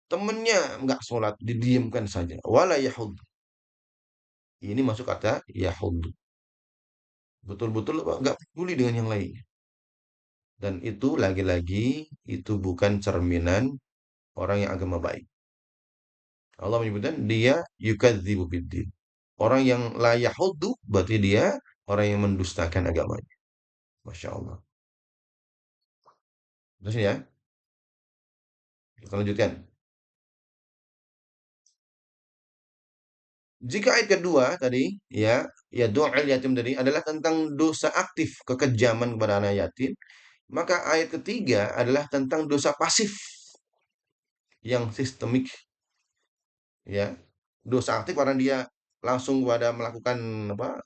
S1: Temennya nggak sholat, didiamkan saja. Wala yahud. Ini masuk kata yahud. Betul-betul apa, nggak peduli dengan yang lain. Dan itu lagi-lagi itu bukan cerminan orang yang agama baik. Allah menyebutkan dia yukadzibu biddin. Orang yang la yahudu berarti dia orang yang mendustakan agamanya. Masya Allah. Terus ya, kita lanjutkan. Jika ayat kedua tadi, ya doa yatim tadi adalah tentang dosa aktif kekejaman kepada anak yatim. Maka ayat ketiga adalah tentang dosa pasif yang sistemik, ya. Dosa aktif karena dia langsung pada melakukan apa?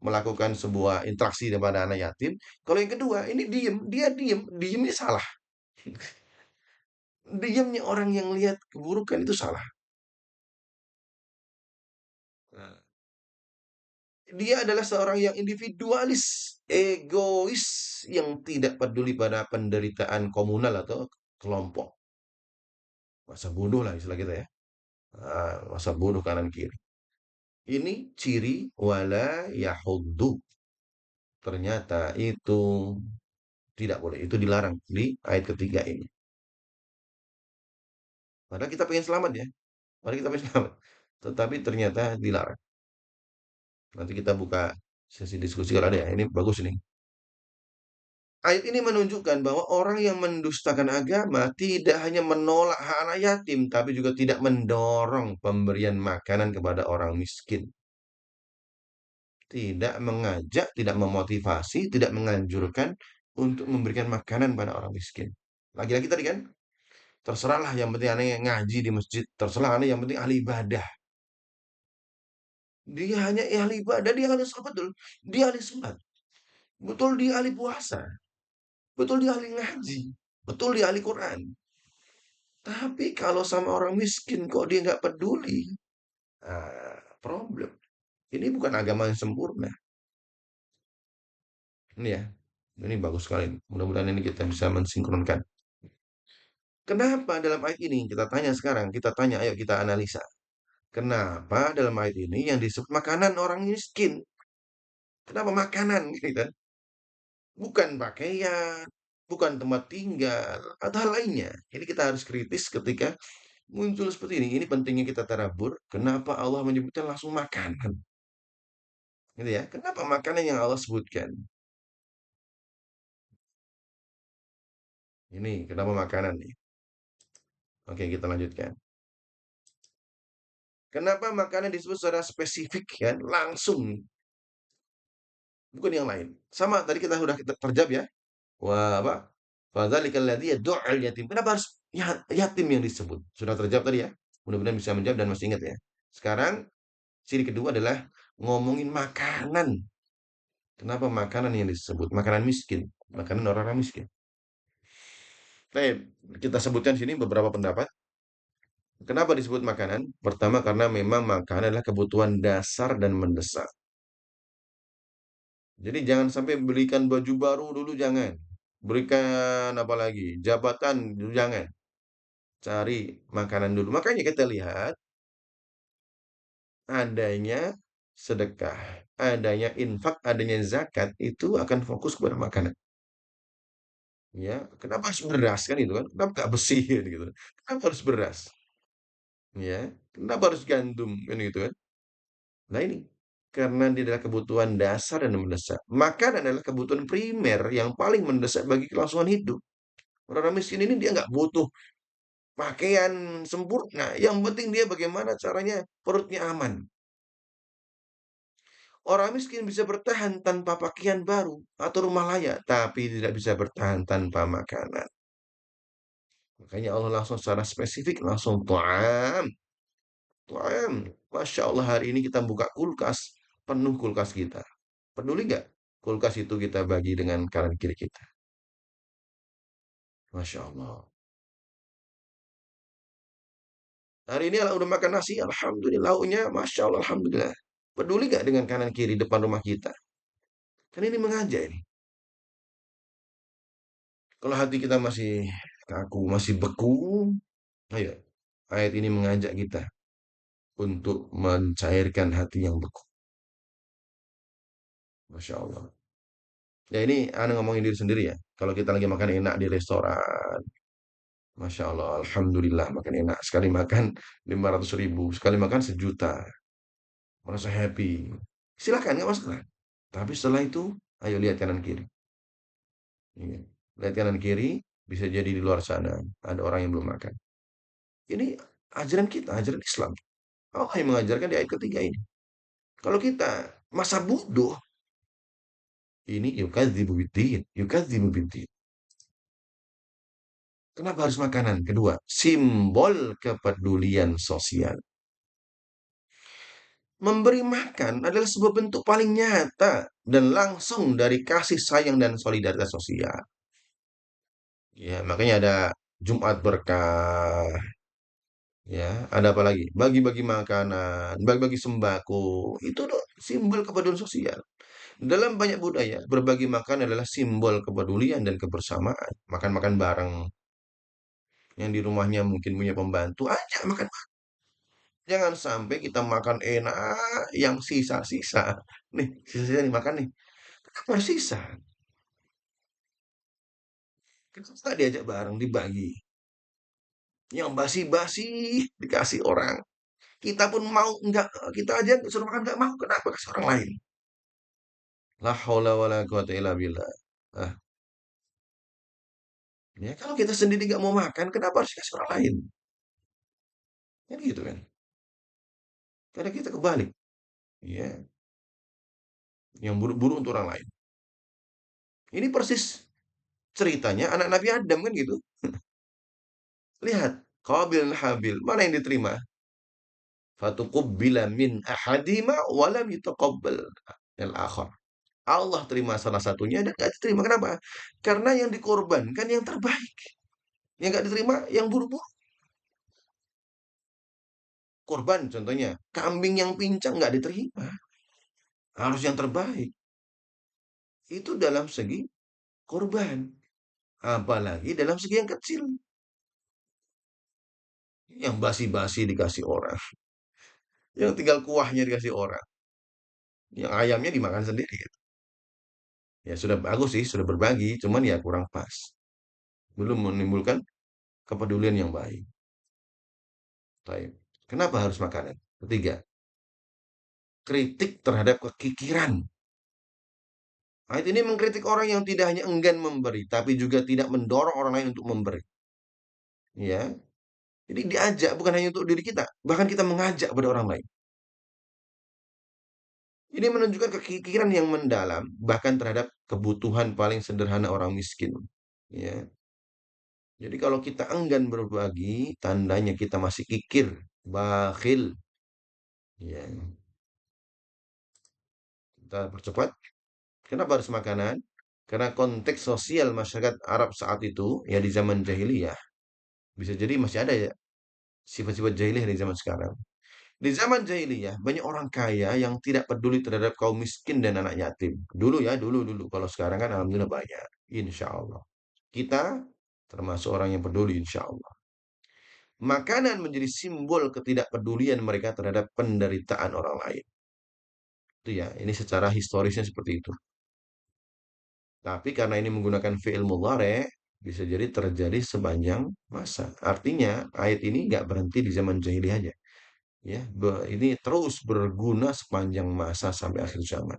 S1: Melakukan sebuah interaksi kepada anak yatim. Kalau yang kedua, ini diem, dia diem, diemnya salah. Diemnya orang yang lihat keburukan itu salah. Nah, dia adalah seorang yang individualis, egois, yang tidak peduli pada penderitaan komunal atau kelompok. Masa bodoh lah istilah kita ya. Masa bodoh kanan kiri. Ini ciri wala yahuddu. Ternyata itu tidak boleh. Itu dilarang di ayat ketiga ini. Padahal kita pengen selamat ya. Padahal kita pengen selamat. Tetapi ternyata dilarang. Nanti kita buka sesi diskusi kalau ada ya. Ini bagus nih. Ayat ini menunjukkan bahwa orang yang mendustakan agama tidak hanya menolak hak anak yatim, tapi juga tidak mendorong pemberian makanan kepada orang miskin. Tidak mengajak, tidak memotivasi, tidak menganjurkan untuk memberikan makanan pada orang miskin. Lagi-lagi tadi kan, terserahlah yang penting aneh ngaji di masjid, terserah aneh yang penting ahli ibadah. Dia hanya ahli ibadah, dia ahli sholat betul. Dia ahli sholat. Betul dia ahli puasa. Betul dia ahli ngaji. Betul dia ahli Quran. Tapi kalau sama orang miskin kok dia nggak peduli. Problem. Ini bukan agama yang sempurna. Ini ya. Ini bagus sekali. Mudah-mudahan ini kita bisa mensinkronkan. Kenapa dalam ayat ini? Kita tanya sekarang. Kita tanya, ayo kita analisa. Kenapa dalam ayat ini yang disebut makanan orang miskin? Kenapa makanan? Gitu. Bukan pakaian, bukan tempat tinggal, atau hal lainnya. Jadi kita harus kritis ketika muncul seperti ini. Ini pentingnya kita tadabbur. Kenapa Allah menyebutkan langsung makanan? Gitu ya. Kenapa makanan yang Allah sebutkan? Ini kenapa makanan nih? Oke, kita lanjutkan. Kenapa makanan disebut secara spesifik ya, langsung, bukan yang lain. Sama tadi kita sudah terjawab ya. Wah, apa? Fadzalikal ladzi yad'ul yatim. Kenapa harus yatim yang disebut? Sudah terjawab tadi ya. Mudah-mudahan bisa menjawab dan masih ingat ya. Sekarang ciri kedua adalah ngomongin makanan. Kenapa makanan yang disebut? Makanan miskin. makanan orang-orang miskin. Baik, kita sebutkan sini beberapa pendapat. Kenapa disebut makanan? Pertama, karena memang makanan adalah kebutuhan dasar dan mendesak. Jadi jangan sampai belikan baju baru dulu, jangan. Berikan apa lagi? Jabatan dulu, jangan. Cari makanan dulu. Makanya kita lihat adanya sedekah, adanya infak, adanya zakat itu akan fokus kepada makanan. Ya, kenapa harus beras kan itu kan? Kenapa nggak besi kan gitu? Kenapa harus beras? Ya, kenapa harus gandum kan gitu kan? Nah ini karena dia adalah kebutuhan dasar dan mendesak. Makan adalah kebutuhan primer yang paling mendesak bagi kelangsungan hidup. Orang miskin ini dia nggak butuh pakaian sempurna. Yang penting dia bagaimana caranya perutnya aman. Orang miskin bisa bertahan tanpa pakaian baru atau rumah layak, tapi tidak bisa bertahan tanpa makanan. Makanya Allah langsung secara spesifik langsung tu'am. Tu'am. Masya Allah hari ini kita buka kulkas, penuh kulkas kita. Peduli nggak? Kulkas itu kita bagi dengan kanan kiri kita. Masya Allah. Hari ini udah makan nasi, Alhamdulillah. Lauknya, Masya Allah, Alhamdulillah. Peduli nggak dengan kanan kiri depan rumah kita? Kan ini mengajak ini. Kalau hati kita masih kaku, masih beku, ayo. Ayat ini mengajak kita untuk mencairkan hati yang beku. Masya Allah. Ya ini Anda ngomongin diri sendiri ya. Kalau kita lagi makan enak di restoran, Masya Allah, Alhamdulillah makan enak. Sekali makan 500.000, sekali makan 1 juta. Merasa happy. Silakan, nggak masalah. Tapi setelah itu, ayo lihat kanan kiri. Iya. Lihat kanan kiri, bisa jadi di luar sana ada orang yang belum makan. Ini ajaran kita, ajaran Islam. Allah yang mengajarkan di ayat ketiga ini. Kalau kita masa bodoh, ini yukadzibu biddin, yukadzibu biddin. Kenapa harus makanan? Kedua, simbol kepedulian sosial. Memberi makan adalah sebuah bentuk paling nyata dan langsung dari kasih sayang dan solidaritas sosial. Ya, makanya ada Jumat berkah, ya, ada apa lagi? Bagi-bagi makanan, bagi-bagi sembako. Itu tuh simbol kepedulian sosial. Dalam banyak budaya, berbagi makan adalah simbol kepedulian dan kebersamaan. Makan-makan bareng, yang di rumahnya mungkin punya pembantu, ajak makan. Jangan sampai kita makan enak, yang sisa-sisa. Nih, sisa-sisa nih makan nih. Kenapa harus sisa? Kenapa diajak bareng, dibagi? Yang basi-basi dikasih orang. Kita pun mau enggak, kita aja suruh makan enggak mau, kenapa kasih orang lain? La haula wala quwata illa billah. Ah, ya kalau kita sendiri nggak mau makan, kenapa harus kasih orang lain? Kan gitu kan. Karena kita kebalik, ya, yang buruk-buruk untuk orang lain. Ini persis ceritanya anak Nabi Adam kan gitu. Lihat, Qabil dan Habil, mana yang diterima? Fatuqubbila min ahadima walam yutaqabbal al-akhar. Allah terima salah satunya dan gak diterima. Kenapa? Karena yang dikorbankan yang terbaik. Yang gak diterima yang buruk-buruk. Korban contohnya, kambing yang pincang gak diterima. Harus yang terbaik. Itu dalam segi korban. Apalagi dalam segi yang kecil. Yang basi-basi dikasih orang. Yang tinggal kuahnya dikasih orang. Yang ayamnya dimakan sendiri. Ya sudah bagus sih, sudah berbagi. Cuman ya kurang pas. Belum menimbulkan kepedulian yang baik. Baik. Kenapa harus makanan? Ketiga, kritik terhadap kekikiran. Ayat ini mengkritik orang yang tidak hanya enggan memberi, tapi juga tidak mendorong orang lain untuk memberi. Ya, jadi diajak bukan hanya untuk diri kita, bahkan kita mengajak pada orang lain. Ini menunjukkan kekikiran yang mendalam, bahkan terhadap kebutuhan paling sederhana orang miskin. Ya, jadi kalau kita enggan berbagi, tandanya kita masih kikir, bakhil. Ya, kita percepat. Kenapa harus makanan? Karena konteks sosial masyarakat Arab saat itu, ya di zaman jahiliyah, bisa jadi masih ada ya sifat-sifat jahiliyah di zaman sekarang. Di zaman jahiliyah, banyak orang kaya yang tidak peduli terhadap kaum miskin dan anak yatim. Dulu ya, dulu. Kalau sekarang kan alhamdulillah banyak. Insya Allah. Kita termasuk orang yang peduli insya Allah. Makanan menjadi simbol ketidakpedulian mereka terhadap penderitaan orang lain. Itu ya, ini secara historisnya seperti itu. Tapi karena ini menggunakan fi'il mudhari, bisa jadi terjadi sepanjang masa. Artinya, ayat ini nggak berhenti di zaman jahiliyah aja. Ya, ini terus berguna sepanjang masa sampai akhir zaman.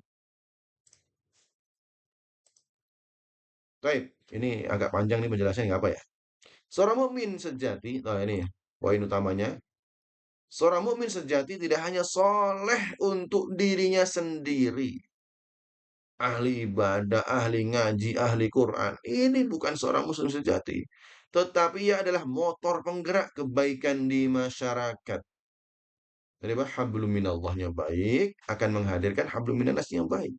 S1: Baik, ini agak panjang nih penjelasannya nggak apa ya. Seorang mukmin sejati, nah ini poin utamanya. Seorang mukmin sejati tidak hanya soleh untuk dirinya sendiri, ahli ibadah, ahli ngaji, ahli Quran. Ini bukan seorang muslim sejati, tetapi ia adalah motor penggerak kebaikan di masyarakat. Jadi hablum minallahnya baik akan menghadirkan hablum minannas yang baik.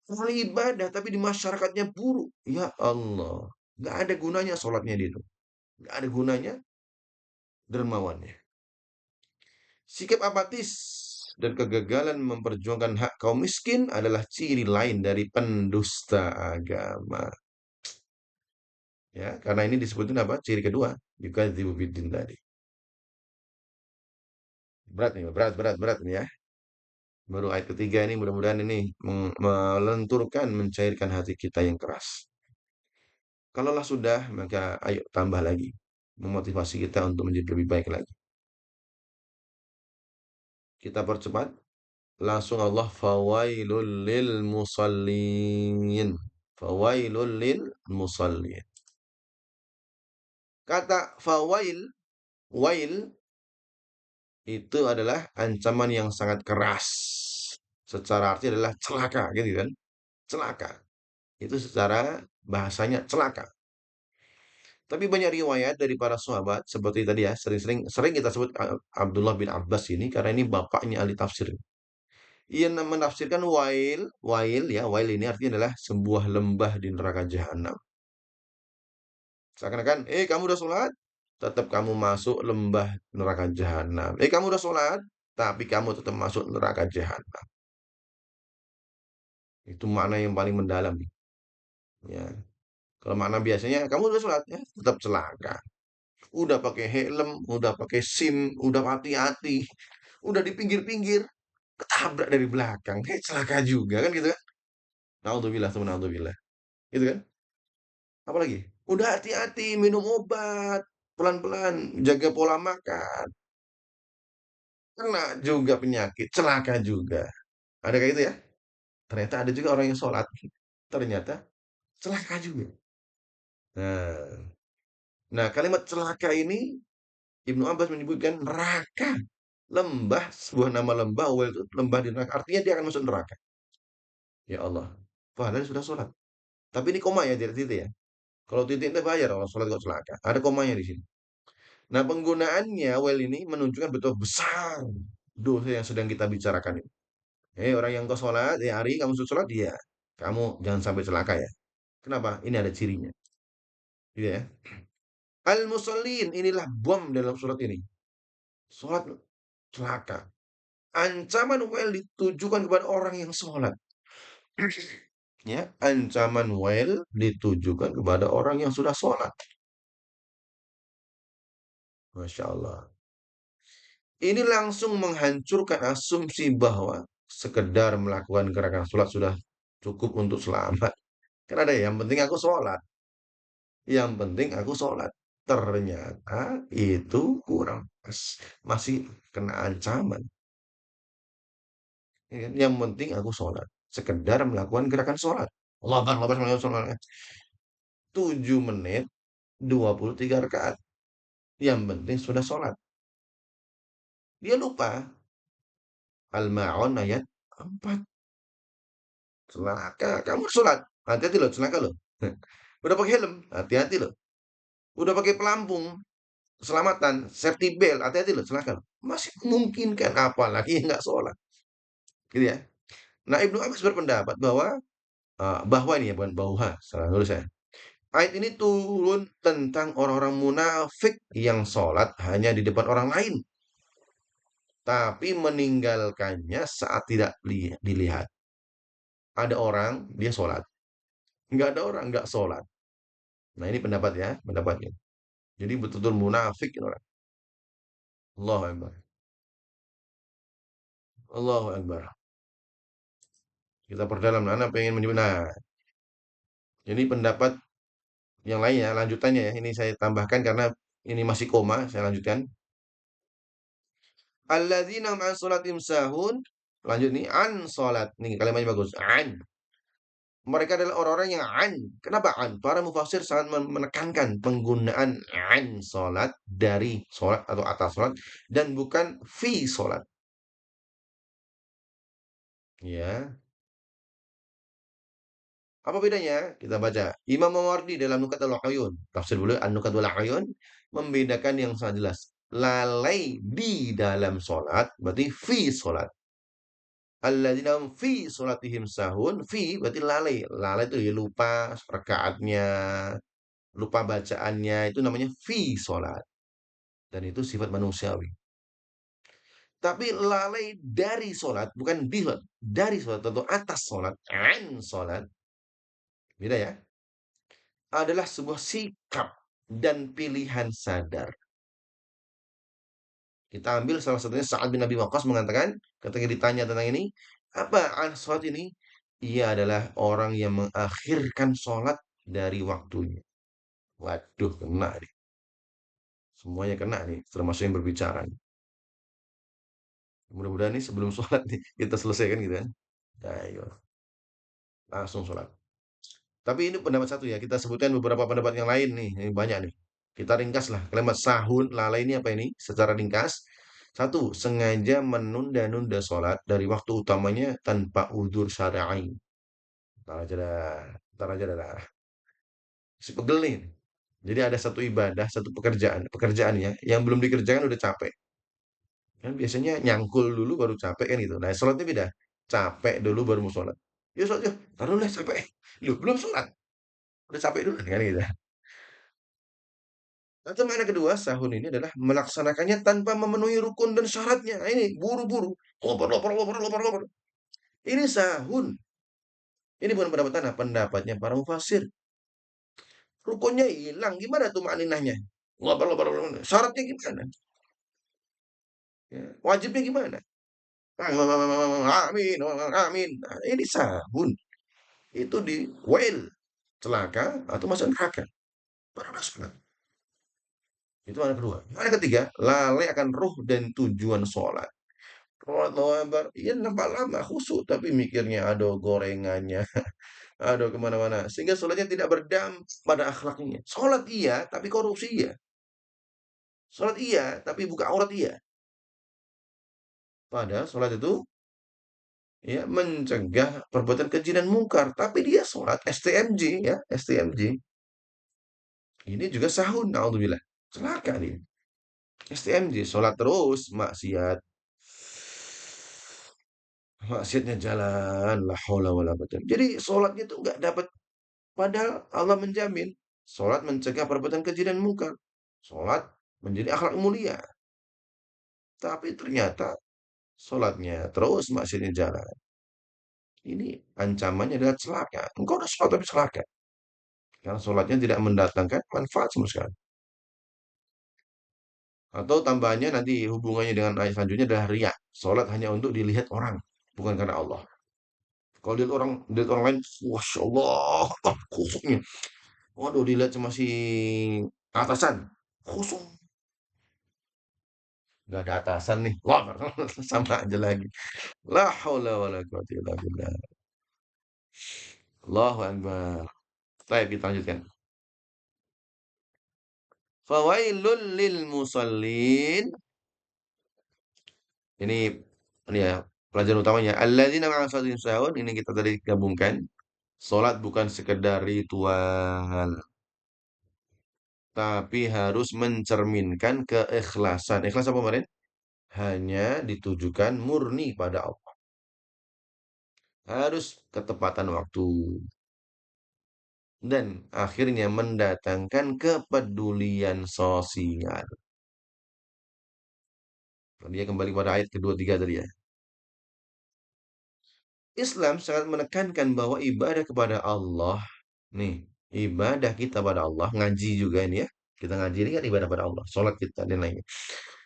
S1: Ahli ibadah tapi di masyarakatnya buruk. Ya Allah, nggak ada gunanya sholatnya dia itu. Nggak ada gunanya dermawannya. Sikap apatis dan kegagalan memperjuangkan hak kaum miskin adalah ciri lain dari pendusta agama. Ya, karena ini disebutin apa? Ciri kedua, juga biddin tadi. Berat nih, berat nih ya. Baru ayat ketiga ini mudah-mudahan ini melenturkan, mencairkan hati kita yang keras. Kalaulah sudah, maka ayo tambah lagi. Memotivasi kita untuk menjadi lebih baik lagi. Kita percepat. Langsung Allah fawailul lil musallin. Fawailul lil musallin. Kata fawail, wail itu adalah ancaman yang sangat keras. Secara arti adalah celaka gitu kan. Celaka. Itu secara bahasanya celaka. Tapi banyak riwayat dari para sahabat seperti tadi ya, sering kita sebut Abdullah bin Abbas ini karena ini bapaknya ahli tafsir. Ia menafsirkan wail ya, wail ini artinya adalah sebuah lembah di neraka jahanam. Seakan-akan, kamu udah sholat, tetap kamu masuk lembah neraka jahanam. Kamu udah sholat, tapi kamu tetap masuk neraka jahanam. Itu makna yang paling mendalam nih. Ya. Kalau makna biasanya, kamu udah sholat, ya, tetap celaka. Udah pakai helm, udah pakai SIM, udah hati-hati, udah di pinggir-pinggir, ketabrak dari belakang, celaka juga kan gitu kan? Naudzubillah, teman naudzubillah. Gitu kan? Apalagi? Udah hati-hati minum obat, pelan-pelan jaga pola makan. Kena juga penyakit, celaka juga. Ada kayak gitu ya? Ternyata ada juga orang yang sholat, ternyata celaka juga. Nah, nah kalimat celaka ini Ibnu Abbas menyebutkan neraka. Lembah, sebuah nama lembah, well, itu lembah di neraka. Artinya dia akan masuk neraka. Ya Allah. Padahal sudah sholat. Tapi ini koma ya, tidak titik ya. Kalau titik itu bayar kalau sholat kok celaka. Ada komanya di sini. Nah, penggunaannya well ini menunjukkan betul besar dosa yang sedang kita bicarakan ini. Orang yang kau sholat, hari kamu sholat dia. Kamu jangan sampai celaka ya. Kenapa? Ini ada cirinya. Gitu ya. Al-musallin inilah bom dalam surat ini. Sholat celaka. Ancaman well ditujukan kepada orang yang sholat. Ya, ancaman well ditujukan kepada orang yang sudah sholat. Masya Allah. Ini langsung menghancurkan asumsi bahwa sekedar melakukan gerakan sholat sudah cukup untuk selamat. Kan ada ya, yang penting aku sholat. Yang penting aku sholat. Ternyata itu kurang pas. Masih kena ancaman. Ya kan? Yang penting aku sholat. Sekedar melakukan gerakan sholat. Allah Akbar, melakukan sholat. 7 menit, 23 rakaat. Yang penting sudah sholat. Dia lupa. Al-Ma'un ayat 4. Celaka. Kamu sholat. Hati-hati loh, celaka loh. Udah pakai helm, hati-hati loh. Udah pakai pelampung, keselamatan, safety belt, hati-hati loh, celaka loh. Masih memungkinkan, apalagi nggak sholat. Gitu ya. Nah, Ibnu Abbas berpendapat bahwa bahwa ini ya, bukan bauha, salah nulis saya. Ayat ini turun tentang orang-orang munafik yang sholat hanya di depan orang lain, tapi meninggalkannya saat tidak dilihat. Ada orang, dia sholat. Nggak ada orang, nggak sholat. Nah ini pendapat ya, pendapatnya. Jadi betul-betul munafik ini orang. Allahu Akbar. Allahu Akbar. Kita perdalam. Anak pengen menyebut. Nah, ini pendapat yang lain ya, lanjutannya ya. Ini saya tambahkan karena ini masih koma. Saya lanjutkan. Alladzina hum an sholatim sahun. Lanjut nih, an sholat. Nih kalimatnya bagus. An. Mereka adalah orang-orang yang an. Kenapa an? Para mufasir sangat menekankan penggunaan an sholat dari sholat atau atas sholat dan bukan fi sholat. Ya, apa bedanya? Kita baca. Imam Mawardi dalam Nukatul Uyun, tafsir dulu An-Nukatul Uyun, membedakan yang sangat jelas. Lalai di dalam sholat berarti fi sholat. Alladzina hum fi sholatihim sahun. Fi berarti lalai. Lalai itu ya lupa rakaatnya, lupa bacaannya, itu namanya fi sholat. Dan itu sifat manusiawi. Tapi lalai dari sholat, bukan di sholat, dari sholat atau atas sholat, an sholat, beda ya, adalah sebuah sikap dan pilihan sadar. Kita ambil salah satunya Sa'ad bin Abi Waqqas mengatakan ketika ditanya tentang ini, apa sholat ini? Ia adalah orang yang mengakhirkan sholat dari waktunya. Waduh, kena nih. Semuanya kena nih, termasuk yang berbicara nih. Mudah-mudahan nih sebelum sholat nih kita selesaikan gitu kan. Ayo, langsung sholat. Tapi ini pendapat satu ya. Kita sebutkan beberapa pendapat yang lain nih. Ini banyak nih. Kita ringkas lah. Kalimat sahun, lalai ini apa ini? Secara ringkas. Satu, sengaja menunda-nunda sholat dari waktu utamanya tanpa udzur syar'i. Ntar aja dah. Ntar aja dah. Si pegel nih. Jadi ada satu ibadah, satu pekerjaan ya, yang belum dikerjakan udah capek. Kan biasanya nyangkul dulu baru capek kan gitu. Nah, sholatnya beda. Capek dulu baru mau sholat. Yuk sholat yuk. Taruh dulu capek. Lu belum sholat. Udah capek dulu kan gitu. Atau makna kedua, sahun ini adalah melaksanakannya tanpa memenuhi rukun dan syaratnya. Nah, ini buru-buru. Loper, loper, loper, loper, loper. Ini sahun. Ini bukan pendapat tanah, pendapatnya para mufasir. Rukunnya hilang, gimana tuh makninahnya? Loper, loper, loper. Syaratnya gimana? Ya, wajibnya gimana? Amin, amin. Nah, ini sahun. Itu di celaka atau masuk neraka. Baru sholat. Itu makna kedua. Makna ketiga, lalai akan ruh dan tujuan sholat. Allahu Akbar. Iya nampak lama khusyuk tapi mikirnya aduh gorengannya, aduh kemana-mana. Sehingga sholatnya tidak berdampak pada akhlaknya. Sholat iya, tapi korupsi iya. Sholat iya, tapi buka aurat iya. Padahal sholat itu ya mencegah perbuatan keji dan mungkar. Tapi dia sholat STMJ ya, STMJ. Ini juga sahun, naudzubillah. Celaka dia. STMJ, sholat terus, maksiat. Maksiatnya jalan, la haula wala quwata. Jadi sholatnya itu nggak dapat. Padahal Allah menjamin sholat mencegah perbuatan keji dan mungkar. Sholat menjadi akhlak mulia. Tapi ternyata sholatnya terus maksiatnya jalan. Ini ancamannya adalah celaka. Engkau udah sholat tapi celaka. Karena sholatnya tidak mendatangkan manfaat sama sekali. Atau tambahannya nanti hubungannya dengan ayat selanjutnya adalah riya. Sholat hanya untuk dilihat orang. Bukan karena Allah. Kalau dilihat orang lain, Masya Allah, khusyuknya. Waduh, dilihat cuma si atasan. Khusyuk. Nggak ada atasan nih. Wah, sama aja lagi. La haula wala quwwata illa billah. Allahu akbar. Baik, kita lanjutkan. Fawailul lil musallin. Ini ya pelajaran utamanya. Alladzina ma'a salatin sahun. Ini kita tadi gabungkan. Salat bukan sekedar ritual, tapi harus mencerminkan keikhlasan. Ikhlas apa kemarin? Hanya ditujukan murni pada Allah. harus ketepatan waktu, dan akhirnya mendatangkan kepedulian sosial. Dia kembali pada ayat kedua tiga tadi ya. Islam sangat menekankan bahwa ibadah kepada Allah, nih, ibadah kita pada Allah, ngaji juga ini ya. Kita ngaji ini kan ibadah pada Allah, sholat kita dan lainnya.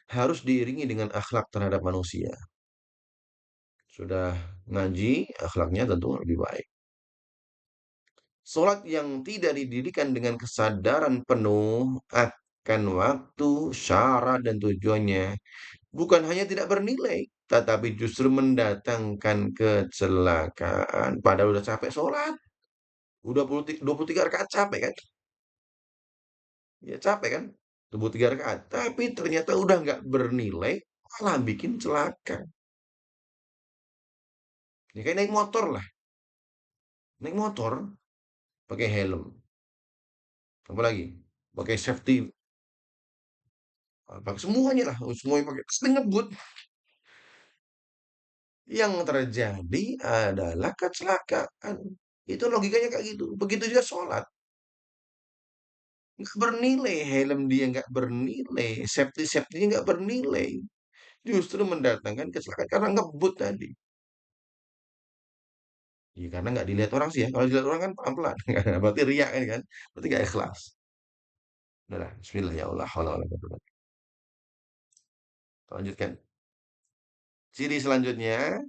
S1: Harus diiringi dengan akhlak terhadap manusia. Sudah ngaji, akhlaknya tentu lebih baik. Sholat yang tidak didirikan dengan kesadaran penuh akan waktu, syarat, dan tujuannya bukan hanya tidak bernilai, tetapi justru mendatangkan kecelakaan. Padahal udah capek sholat, udah 23 rakaat capek kan? Ya capek kan? 23 rakaat. Tapi ternyata udah nggak bernilai, malah bikin celaka. Ya kayak naik motor lah. Naik motor, pakai helm. Apalagi? Pakai safety. Pakai semuanya lah. Semuanya pakai. Terus ngebut. Yang terjadi adalah kecelakaan. Itu logikanya kayak gitu. Begitu juga sholat. Nggak bernilai. Helm dia nggak bernilai. Safety-nya nggak bernilai. Justru mendatangkan kecelakaan karena ngebut tadi. Ya, karena nggak dilihat orang sih ya. Kalau dilihat orang kan pelan-pelan. Berarti riak kan. Berarti nggak ikhlas. Udah lah. Bismillah ya Allah. Lanjutkan. Ciri selanjutnya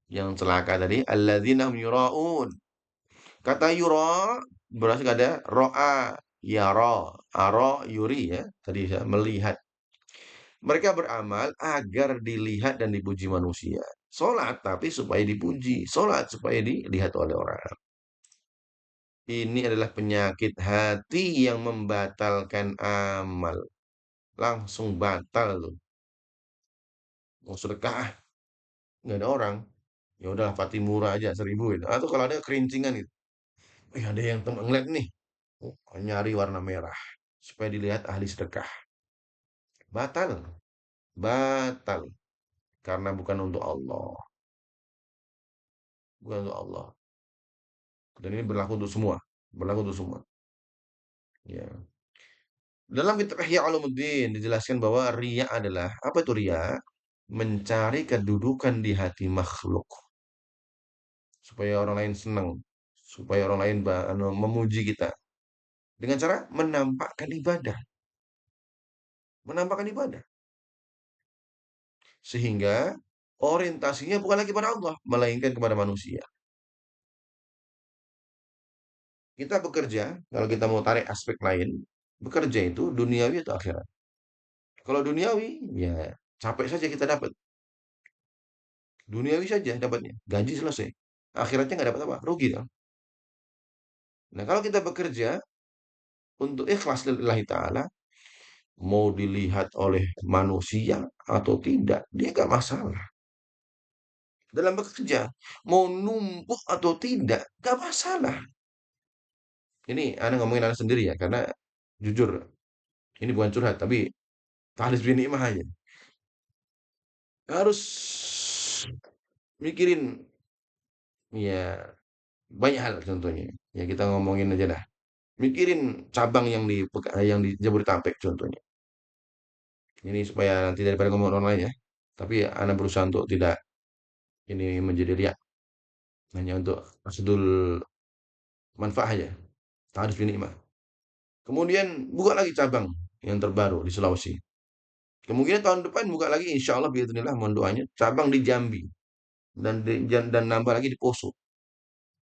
S1: yang celaka tadi. Alladzina hum yura'un. Kata yura berasal ada ro'a, yara, aro, yuri ya. Tadi saya melihat. Mereka beramal agar dilihat dan dipuji manusia. Sholat tapi supaya dipuji. Sholat supaya dilihat oleh orang. Ini adalah penyakit hati yang membatalkan amal. Langsung batal tuh. Mau sedekah, nggak ada orang. Ya udahlah pati murah aja 1.000 itu. Atau kalau ada kerincingan itu. Ada yang temen ngeliat nih. Oh, nyari warna merah supaya dilihat ahli sedekah. Batal, batal karena bukan untuk Allah, bukan untuk Allah. Dan ini berlaku untuk semua, berlaku untuk semua. Ya. Dalam kitab Ihya Ulumuddin dijelaskan bahwa riya adalah apa itu riya? Mencari kedudukan di hati makhluk supaya orang lain senang, supaya orang lain memuji kita dengan cara menampakkan ibadah, menampakkan ibadah. Sehingga orientasinya bukan lagi pada Allah, melainkan kepada manusia. Kita bekerja, kalau kita mau tarik aspek lain, bekerja itu duniawi atau akhirat. Kalau duniawi, ya capek saja kita dapat. Duniawi saja dapatnya, gaji selesai. Akhiratnya nggak dapat apa, rugi dong. Nah, kalau kita bekerja untuk ikhlas lillahi ta'ala, mau dilihat oleh manusia atau tidak, dia nggak masalah. Dalam bekerja, mau numpuk atau tidak, nggak masalah. Ini Anda ngomongin Anda sendiri ya, karena jujur, ini bukan curhat, tapi talis bin nikmah aja. Harus mikirin, ya banyak hal contohnya. Ya kita ngomongin aja dah. Mikirin cabang yang di Jabodetabek contohnya. Ini supaya nanti daripada ngomong online ya. Tapi ya, Ana berusaha untuk tidak ini menjadi riak. Hanya untuk maksudul manfaat aja. Tarif ini mah. Kemudian buka lagi cabang yang terbaru di Sulawesi. Kemungkinan tahun depan buka lagi insya Allah biarlah mohon doanya cabang di Jambi dan nambah lagi di Poso.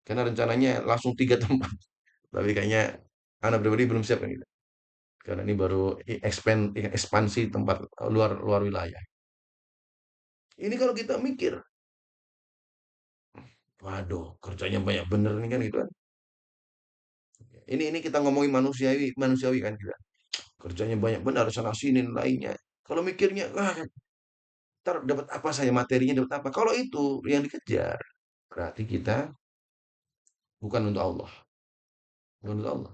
S1: Karena rencananya langsung 3 tempat. Tapi kayaknya anak pribadi belum siap kan gitu. Karena ini baru ekspansi tempat luar luar wilayah. Ini kalau kita mikir, waduh, kerjanya banyak bener nih kan gitu kan. Ini kita ngomongin manusiawi, manusiawi kan kita. Kerjanya banyak benar sana sini lainnya. Kalau mikirnya, ntar dapat apa saya materinya dapat apa. Kalau itu yang dikejar, berarti kita bukan untuk Allah, bukan untuk Allah.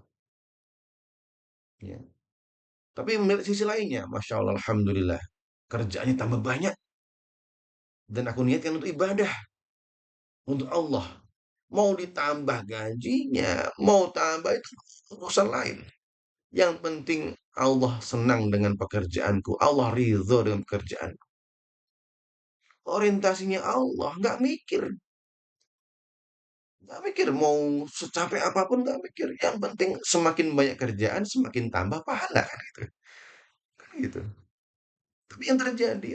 S1: Ya. Tapi melihat sisi lainnya, masya Allah, alhamdulillah, kerjaannya tambah banyak dan aku niatkan untuk ibadah. untuk Allah. Mau ditambah gajinya, mau tambah itu urusan lain. Yang penting Allah senang dengan pekerjaanku. Allah ridho dengan pekerjaan. Orientasinya Allah, nggak mikir. Nggak mikir mau secapek apapun, nggak mikir. Yang penting semakin banyak kerjaan, semakin tambah pahala kan gitu. Kan gitu. Tapi yang terjadi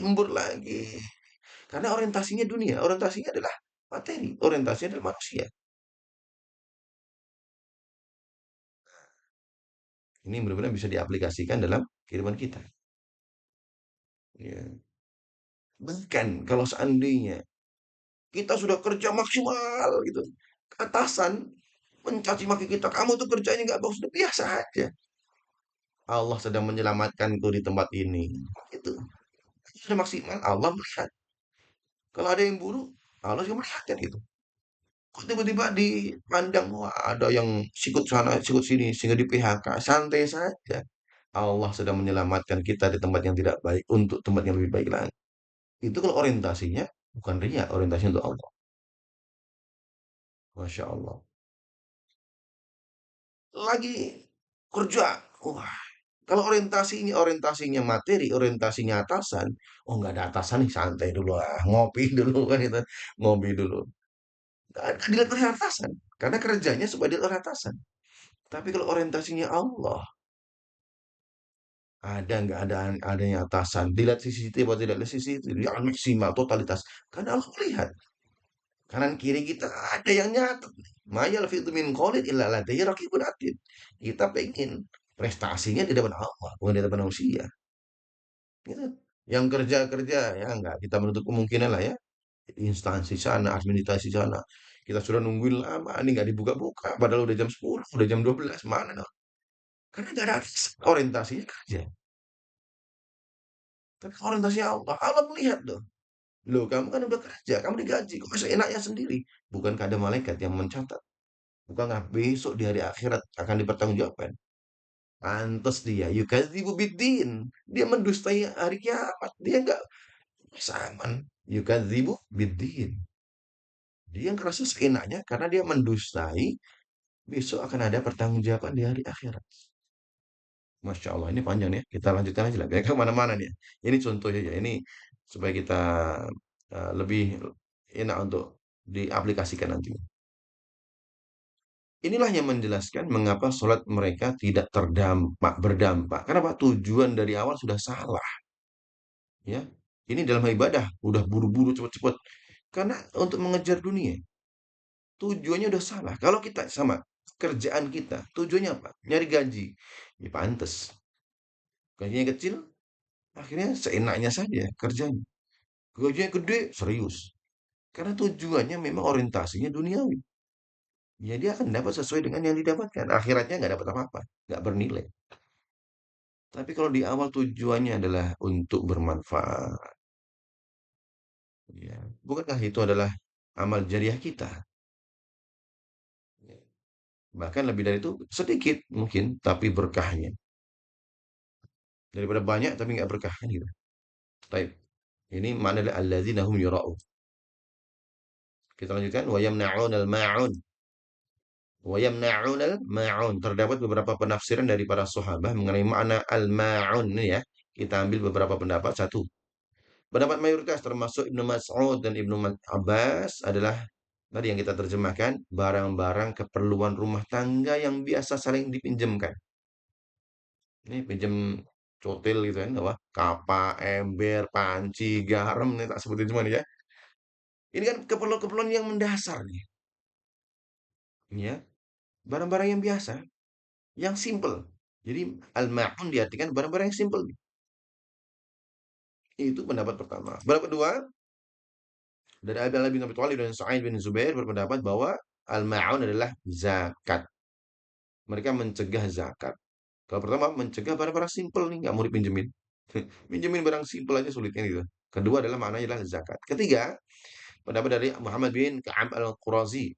S1: lembur lagi. Karena orientasinya dunia, orientasinya adalah materi, orientasinya adalah manusia. Ini benar-benar bisa diaplikasikan dalam kehidupan kita. Ya. Bahkan kalau seandainya kita sudah kerja maksimal gitu, atasan mencaci maki kita, kamu tuh kerjanya nggak bagus, udah biasa aja. Allah sedang menyelamatkanku di tempat ini. Itu sudah maksimal, Allah melihat. Kalau ada yang buruk, Allah juga melihat kan gitu. Kok tiba-tiba dipandang, wah ada yang sikut sana, sikut sini, sehingga di PHK. Santai saja. Allah sedang menyelamatkan kita di tempat yang tidak baik untuk tempat yang lebih baik lagi. Itu kalau orientasinya bukan ria, orientasinya untuk Allah. Masya Allah. Lagi kerja. Wah, kalau orientasinya materi, orientasinya atasan, oh nggak ada atasan nih, santai dulu ah, ngopi dulu kan itu, ngopi dulu. Nggak dilihat oleh atasan, karena kerjanya supaya dilihat oleh atasan. Tapi kalau orientasinya Allah, ada nggak ada adanya atasan, dilihat CCTV atau tidak lihat CCTV, jangan maksimal totalitas. Karena Allah melihat kanan kiri kita ada yang nyatet. Mayal fitu min qaulin illa ladaihi raqibun atid. Kita pengen prestasinya di depan Allah, bukan di depan manusia. Gitu. Yang kerja-kerja ya enggak kita menutup kemungkinan lah ya. Instansi sana, administrasi sana. Kita sudah nungguin lama, ini nggak dibuka-buka. Padahal udah jam 10, udah jam 12, mana dong? Karena nggak ada orientasinya kerja. Tapi orientasinya Allah, Allah melihat dong. Loh, kamu kan udah kerja, kamu digaji, kok masa enaknya sendiri? Bukankah ada malaikat yang mencatat? Bukankah besok di hari akhirat akan dipertanggungjawabkan? Pantes dia, yukadzibu biddin. Dia mendustai hari kiamat. Dia nggak saman. Yukadzibu biddin. Dia ngerasa seenaknya karena dia mendustai besok akan ada pertanggungjawaban di hari akhirat. Masya Allah, ini panjang ya. Kita lanjutkan aja lah. Biar kemana-mana nih. Ini contohnya ya. Ini supaya kita lebih enak untuk diaplikasikan nanti. Inilah yang menjelaskan mengapa sholat mereka tidak berdampak. Karena Pak, tujuan dari awal sudah salah. Ya, ini dalam ibadah. Udah buru-buru cepet-cepet. Karena untuk mengejar dunia. Tujuannya udah salah. Kalau kita sama, kerjaan kita, tujuannya apa? Nyari gaji. Ya pantes. Gajinya kecil, akhirnya seenaknya saja kerjanya. Gajinya gede, serius. Karena tujuannya memang orientasinya duniawi. Ya dia akan dapat sesuai dengan yang didapatkan. Akhiratnya nggak dapat apa-apa. Nggak bernilai. Tapi kalau di awal tujuannya adalah untuk bermanfaat. Ya. Bukankah itu adalah amal jariah kita? Ya. Bahkan lebih dari itu sedikit mungkin, tapi berkahnya. Daripada banyak tapi nggak berkah kan gitu. Baik. Ini makna adalah alladzina hum yura'un. Kita lanjutkan wa yamna'unal ma'un. Wa yamna'unal ma'un. Terdapat beberapa penafsiran dari para sahabat mengenai makna al-ma'un ini ya. Kita ambil beberapa pendapat. Satu, pendapat mayoritas termasuk Ibnu Mas'ud dan Ibnu Abbas adalah tadi yang kita terjemahkan, barang-barang keperluan rumah tangga yang biasa saling dipinjamkan. Ini pinjam cotil gitu kan, apa? Kapa, ember, panci, garam, ini tak sebutin semua nih ya. Ini kan keperluan-keperluan yang mendasar nih, ya. Barang-barang yang biasa, yang simple. Jadi al-ma'un diartikan barang-barang yang simple. Itu pendapat pertama. Pendapat kedua, dari Ali bin Abi Thalib dan Sa'id bin Zubair berpendapat bahwa al-ma'un adalah zakat. Mereka mencegah zakat. Kalau pertama mencegah barang-barang simple nih, nggak mau dipinjemin. Pinjemin barang simple aja sulitnya gitu. Kedua adalah maknanya adalah zakat. Ketiga, pendapat dari Muhammad bin Ka'ab al-Qurazi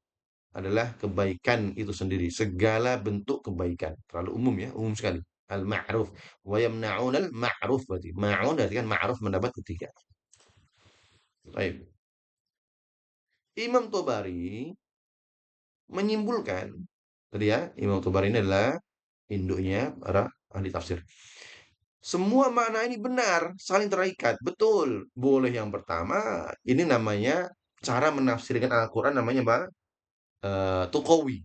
S1: adalah kebaikan itu sendiri. Segala bentuk kebaikan. Terlalu umum ya, umum sekali. Al-ma'ruf. Wa yamna'un al-ma'ruf berarti. Ma'un berarti kan ma'ruf mendapat ketiga. Baik. Imam Tobari menyimpulkan, tadi ya, Imam Tobari ini adalah induknya para ahli tafsir. Semua makna ini benar, saling terikat. Betul. Boleh yang pertama, ini namanya cara menafsirkan Al-Quran namanya apa? Tuqawi.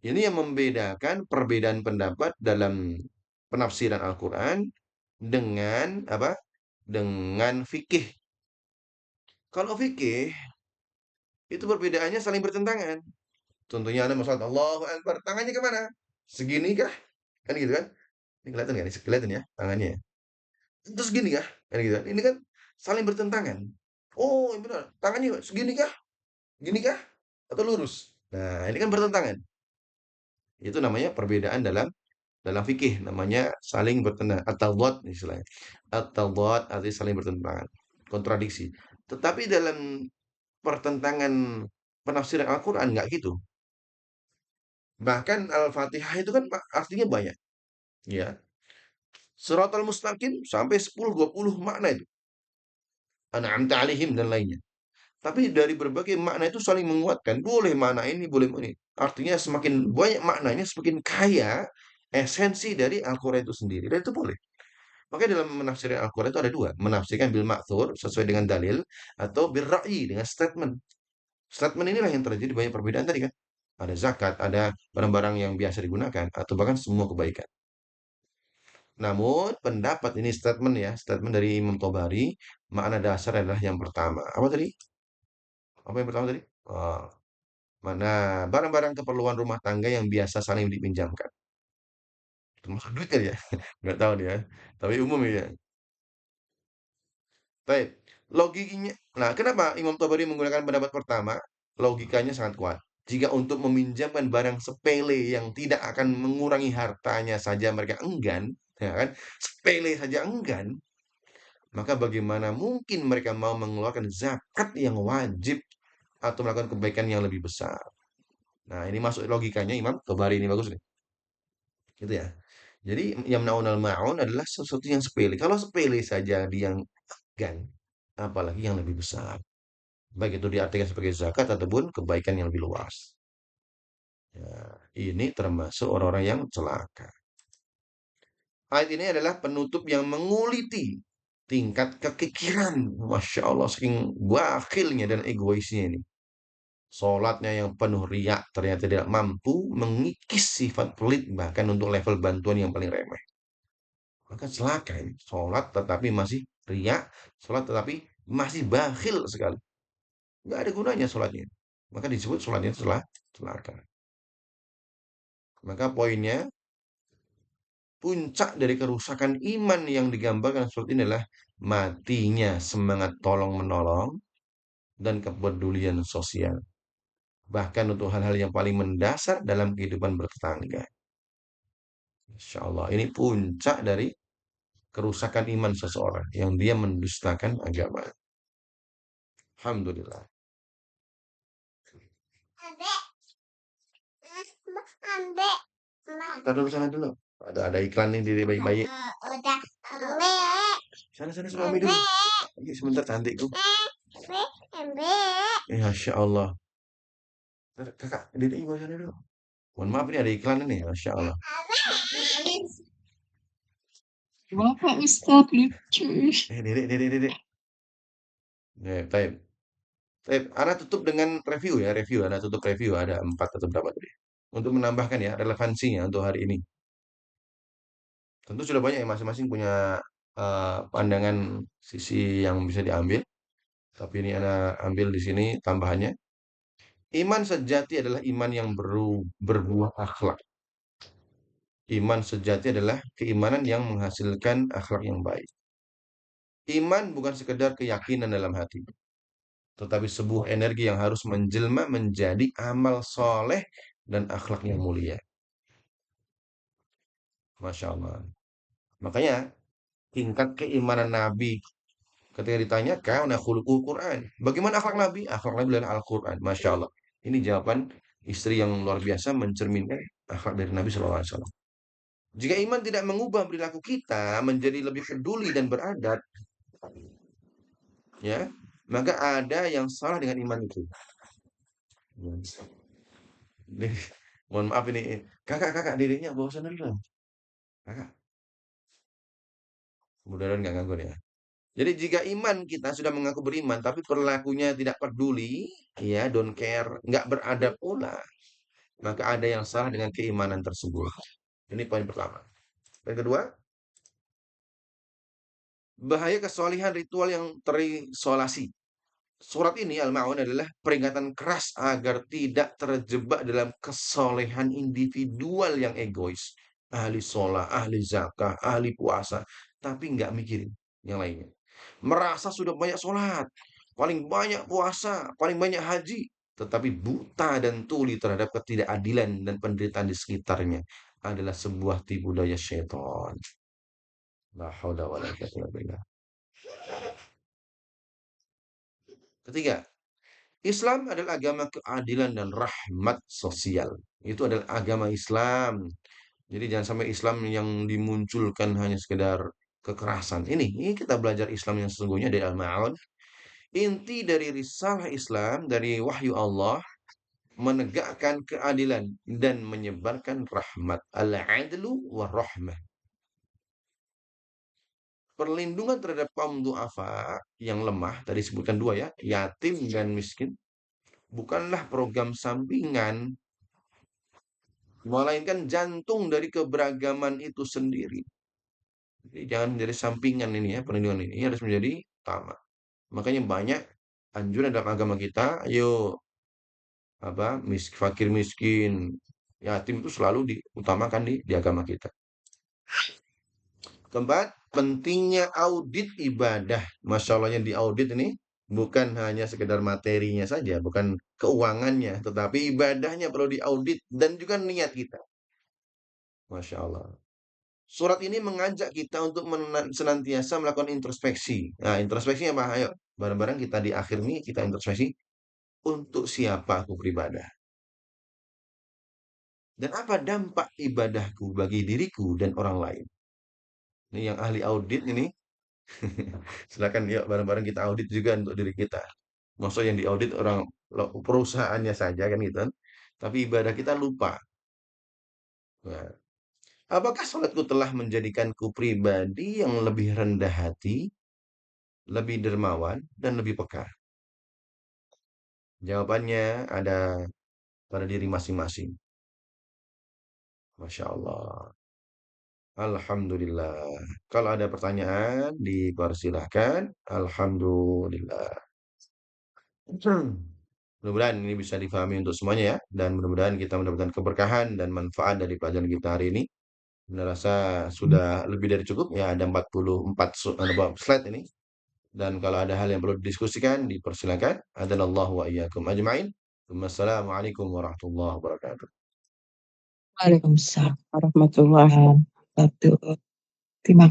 S1: Ini yang membedakan perbedaan pendapat dalam penafsiran Al-Quran dengan apa? Dengan fikih. Kalau fikih itu perbedaannya saling bertentangan. Contohnya ada masalah Allahu Akbar, tangannya kemana? Segini kah? Kan gitu kan? Ini kelihatan kan? Kelihatan ya tangannya. Terus gini kah? Kan gitu kan? Ini kan saling bertentangan. Oh, ini benar. Tangannya segini kah? Gini kah? Atau lurus? Nah, ini kan bertentangan. Itu namanya perbedaan dalam fikih, namanya saling bertentangan atau dot istilahnya. Atau dot artinya saling bertentangan, kontradiksi. Tetapi dalam pertentangan penafsiran Al-Qur'an nggak gitu. Bahkan Al-Fatihah itu kan artinya banyak, ya. Shiratal mustaqim sampai 10 20 makna itu. An'amta 'alaihim dan lainnya. Tapi dari berbagai makna itu saling menguatkan. Boleh makna ini, boleh ini. Artinya semakin banyak maknanya, semakin kaya esensi dari Al-Quran itu sendiri. Dan itu boleh. Makanya dalam menafsirkan Al-Quran itu ada dua. Menafsirkan bil ma'thur sesuai dengan dalil. Atau bil ra'yi dengan statement. Statement inilah yang terjadi banyak perbedaan tadi kan. Ada zakat, ada barang-barang yang biasa digunakan. Atau bahkan semua kebaikan. Namun pendapat ini statement ya. Statement dari Imam Tobari. Makna dasar adalah yang pertama. Apa tadi? Apa yang pertama tadi? Mana barang-barang keperluan rumah tangga yang biasa saling dipinjamkan. Termasuk duit kali ya? Nggak tahu dia. Tapi umum ya. Baik. Logikanya. Nah, kenapa Imam Tabari menggunakan pendapat pertama? Logikanya sangat kuat. Jika untuk meminjamkan barang sepele yang tidak akan mengurangi hartanya saja mereka enggan, ya kan? Sepele saja enggan, maka bagaimana mungkin mereka mau mengeluarkan zakat yang wajib atau melakukan kebaikan yang lebih besar? Nah, ini masuk logikanya Imam Tabari ini bagus nih. Gitu ya. Jadi yamnaunal ma'un adalah sesuatu yang sepele. Kalau sepele saja dia enggan, apalagi yang lebih besar. Baik itu diartikan sebagai zakat ataupun kebaikan yang lebih luas. Ya, ini termasuk orang-orang yang celaka. Ayat ini adalah penutup yang menguliti tingkat kekikiran. Masya Allah, saking bakilnya dan egoisnya ini. Sholatnya yang penuh riak ternyata tidak mampu mengikis sifat pelit bahkan untuk level bantuan yang paling remeh. Maka celaka ini. Sholat tetapi masih riak, sholat tetapi masih bakhil sekali. Nggak ada gunanya sholatnya. Maka disebut sholatnya itulah celaka. Maka poinnya, puncak dari kerusakan iman yang digambarkan surat ini adalah matinya semangat tolong-menolong dan kepedulian sosial. Bahkan untuk hal-hal yang paling mendasar dalam kehidupan bertetangga. Insya Allah, ini puncak dari kerusakan iman seseorang yang dia mendustakan agama. Alhamdulillah. Ntar dulu sana dulu. Ada iklan nih di bayi-bayi. Sana sama Ami dulu. Ayo sebentar cantikku. Masya Allah. Kakak, Dede ibu sana dulu. Mohon maaf ini ada iklan ini. Masya Allah.
S2: Bapak Ustadz lucu.
S1: Dede. Baik. Baik, Ana tutup dengan review ya, review. Ana tutup review ada 4 atau berapa tadi. Untuk menambahkan ya relevansinya untuk hari ini. Tentu sudah banyak ya masing-masing punya pandangan sisi yang bisa diambil. Tapi ini Ana ambil di sini tambahannya. Iman sejati adalah iman yang berbuah akhlak. Iman sejati adalah keimanan yang menghasilkan akhlak yang baik. Iman bukan sekedar keyakinan dalam hati, tetapi sebuah energi yang harus menjelma menjadi amal soleh dan akhlak yang mulia. Masya Allah. Makanya tingkat keimanan Nabi ketika ditanya kana khuluqul Quran. Bagaimana akhlak Nabi? Akhlak Nabi adalah Al-Quran. Masya Allah. Ini jawaban istri yang luar biasa mencerminkan akhlak dari Nabi SAW. Jika iman tidak mengubah perilaku kita menjadi lebih peduli dan beradab, ya, maka ada yang salah dengan iman itu. Nih, mohon maaf ini. Kakak, dirinya bawa sana dulu. Kakak, mudah-mudahan nggak ganggu ya. Jadi jika iman kita sudah mengaku beriman, tapi perilakunya tidak peduli, ya, don't care, nggak beradab pula, maka ada yang salah dengan keimanan tersebut. Ini poin pertama. Yang kedua, bahaya kesolihan ritual yang terisolasi. Surat ini Al-Ma'un adalah peringatan keras agar tidak terjebak dalam kesolehan individual yang egois. Ahli sholat, ahli zakah, ahli puasa. Tapi nggak mikirin yang lainnya. Merasa sudah banyak sholat, paling banyak puasa, paling banyak haji. Tetapi buta dan tuli terhadap ketidakadilan dan penderitaan di sekitarnya adalah sebuah tipu daya syaitan. La haula wa la quwwata illa billah. Ketiga, Islam adalah agama keadilan dan rahmat sosial. Itu adalah agama Islam. Jadi jangan sampai Islam yang dimunculkan hanya sekedar kekerasan. Ini kita belajar Islam yang sesungguhnya dari Al-Ma'un. Inti dari risalah Islam, dari wahyu Allah, menegakkan keadilan dan menyebarkan rahmat. Al-adlu wa rahmah. Perlindungan terhadap kaum du'afa yang lemah, tadi sebutkan dua ya, yatim dan miskin, bukanlah program sampingan, melainkan jantung dari keberagaman itu sendiri. Jadi jangan menjadi sampingan ini ya, perlindungan ini harus menjadi utama. Makanya banyak anjuran dalam agama kita, ayo apa, fakir miskin, yatim itu selalu diutamakan di agama kita. Keempat, pentingnya audit ibadah. Masya Allahnya di audit ini bukan hanya sekedar materinya saja, bukan keuangannya, tetapi ibadahnya perlu diaudit dan juga niat kita. Masya Allah. Surat ini mengajak kita untuk senantiasa melakukan introspeksi. Nah, introspeksinya apa? Ayo, bareng-bareng kita di akhir ini kita introspeksi untuk siapa aku beribadah dan apa dampak ibadahku bagi diriku dan orang lain. Ini yang ahli audit ini, silakan yuk bareng-bareng kita audit juga untuk diri kita. Maksudnya yang diaudit orang perusahaannya saja kan gitu kan. Tapi ibadah kita lupa. Nah, apakah sholatku telah menjadikanku pribadi yang lebih rendah hati, lebih dermawan, dan lebih peka? Jawabannya ada pada diri masing-masing. Masya Allah. Alhamdulillah. Kalau ada pertanyaan, dipersilahkan. Alhamdulillah. Mudah-mudahan ini bisa difahami untuk semuanya ya. Dan mudah-mudahan kita mendapatkan keberkahan dan manfaat dari pelajaran kita hari ini. Saya rasa sudah lebih dari cukup. Ya, ada 44 slide ini. Dan kalau ada hal yang perlu didiskusikan, dipersilakan. Adhanallahu wa iyyakum ajma'in. Wassalamualaikum warahmatullahi wabarakatuh.
S2: Waalaikumsalam warahmatullahi wabarakatuh. Terima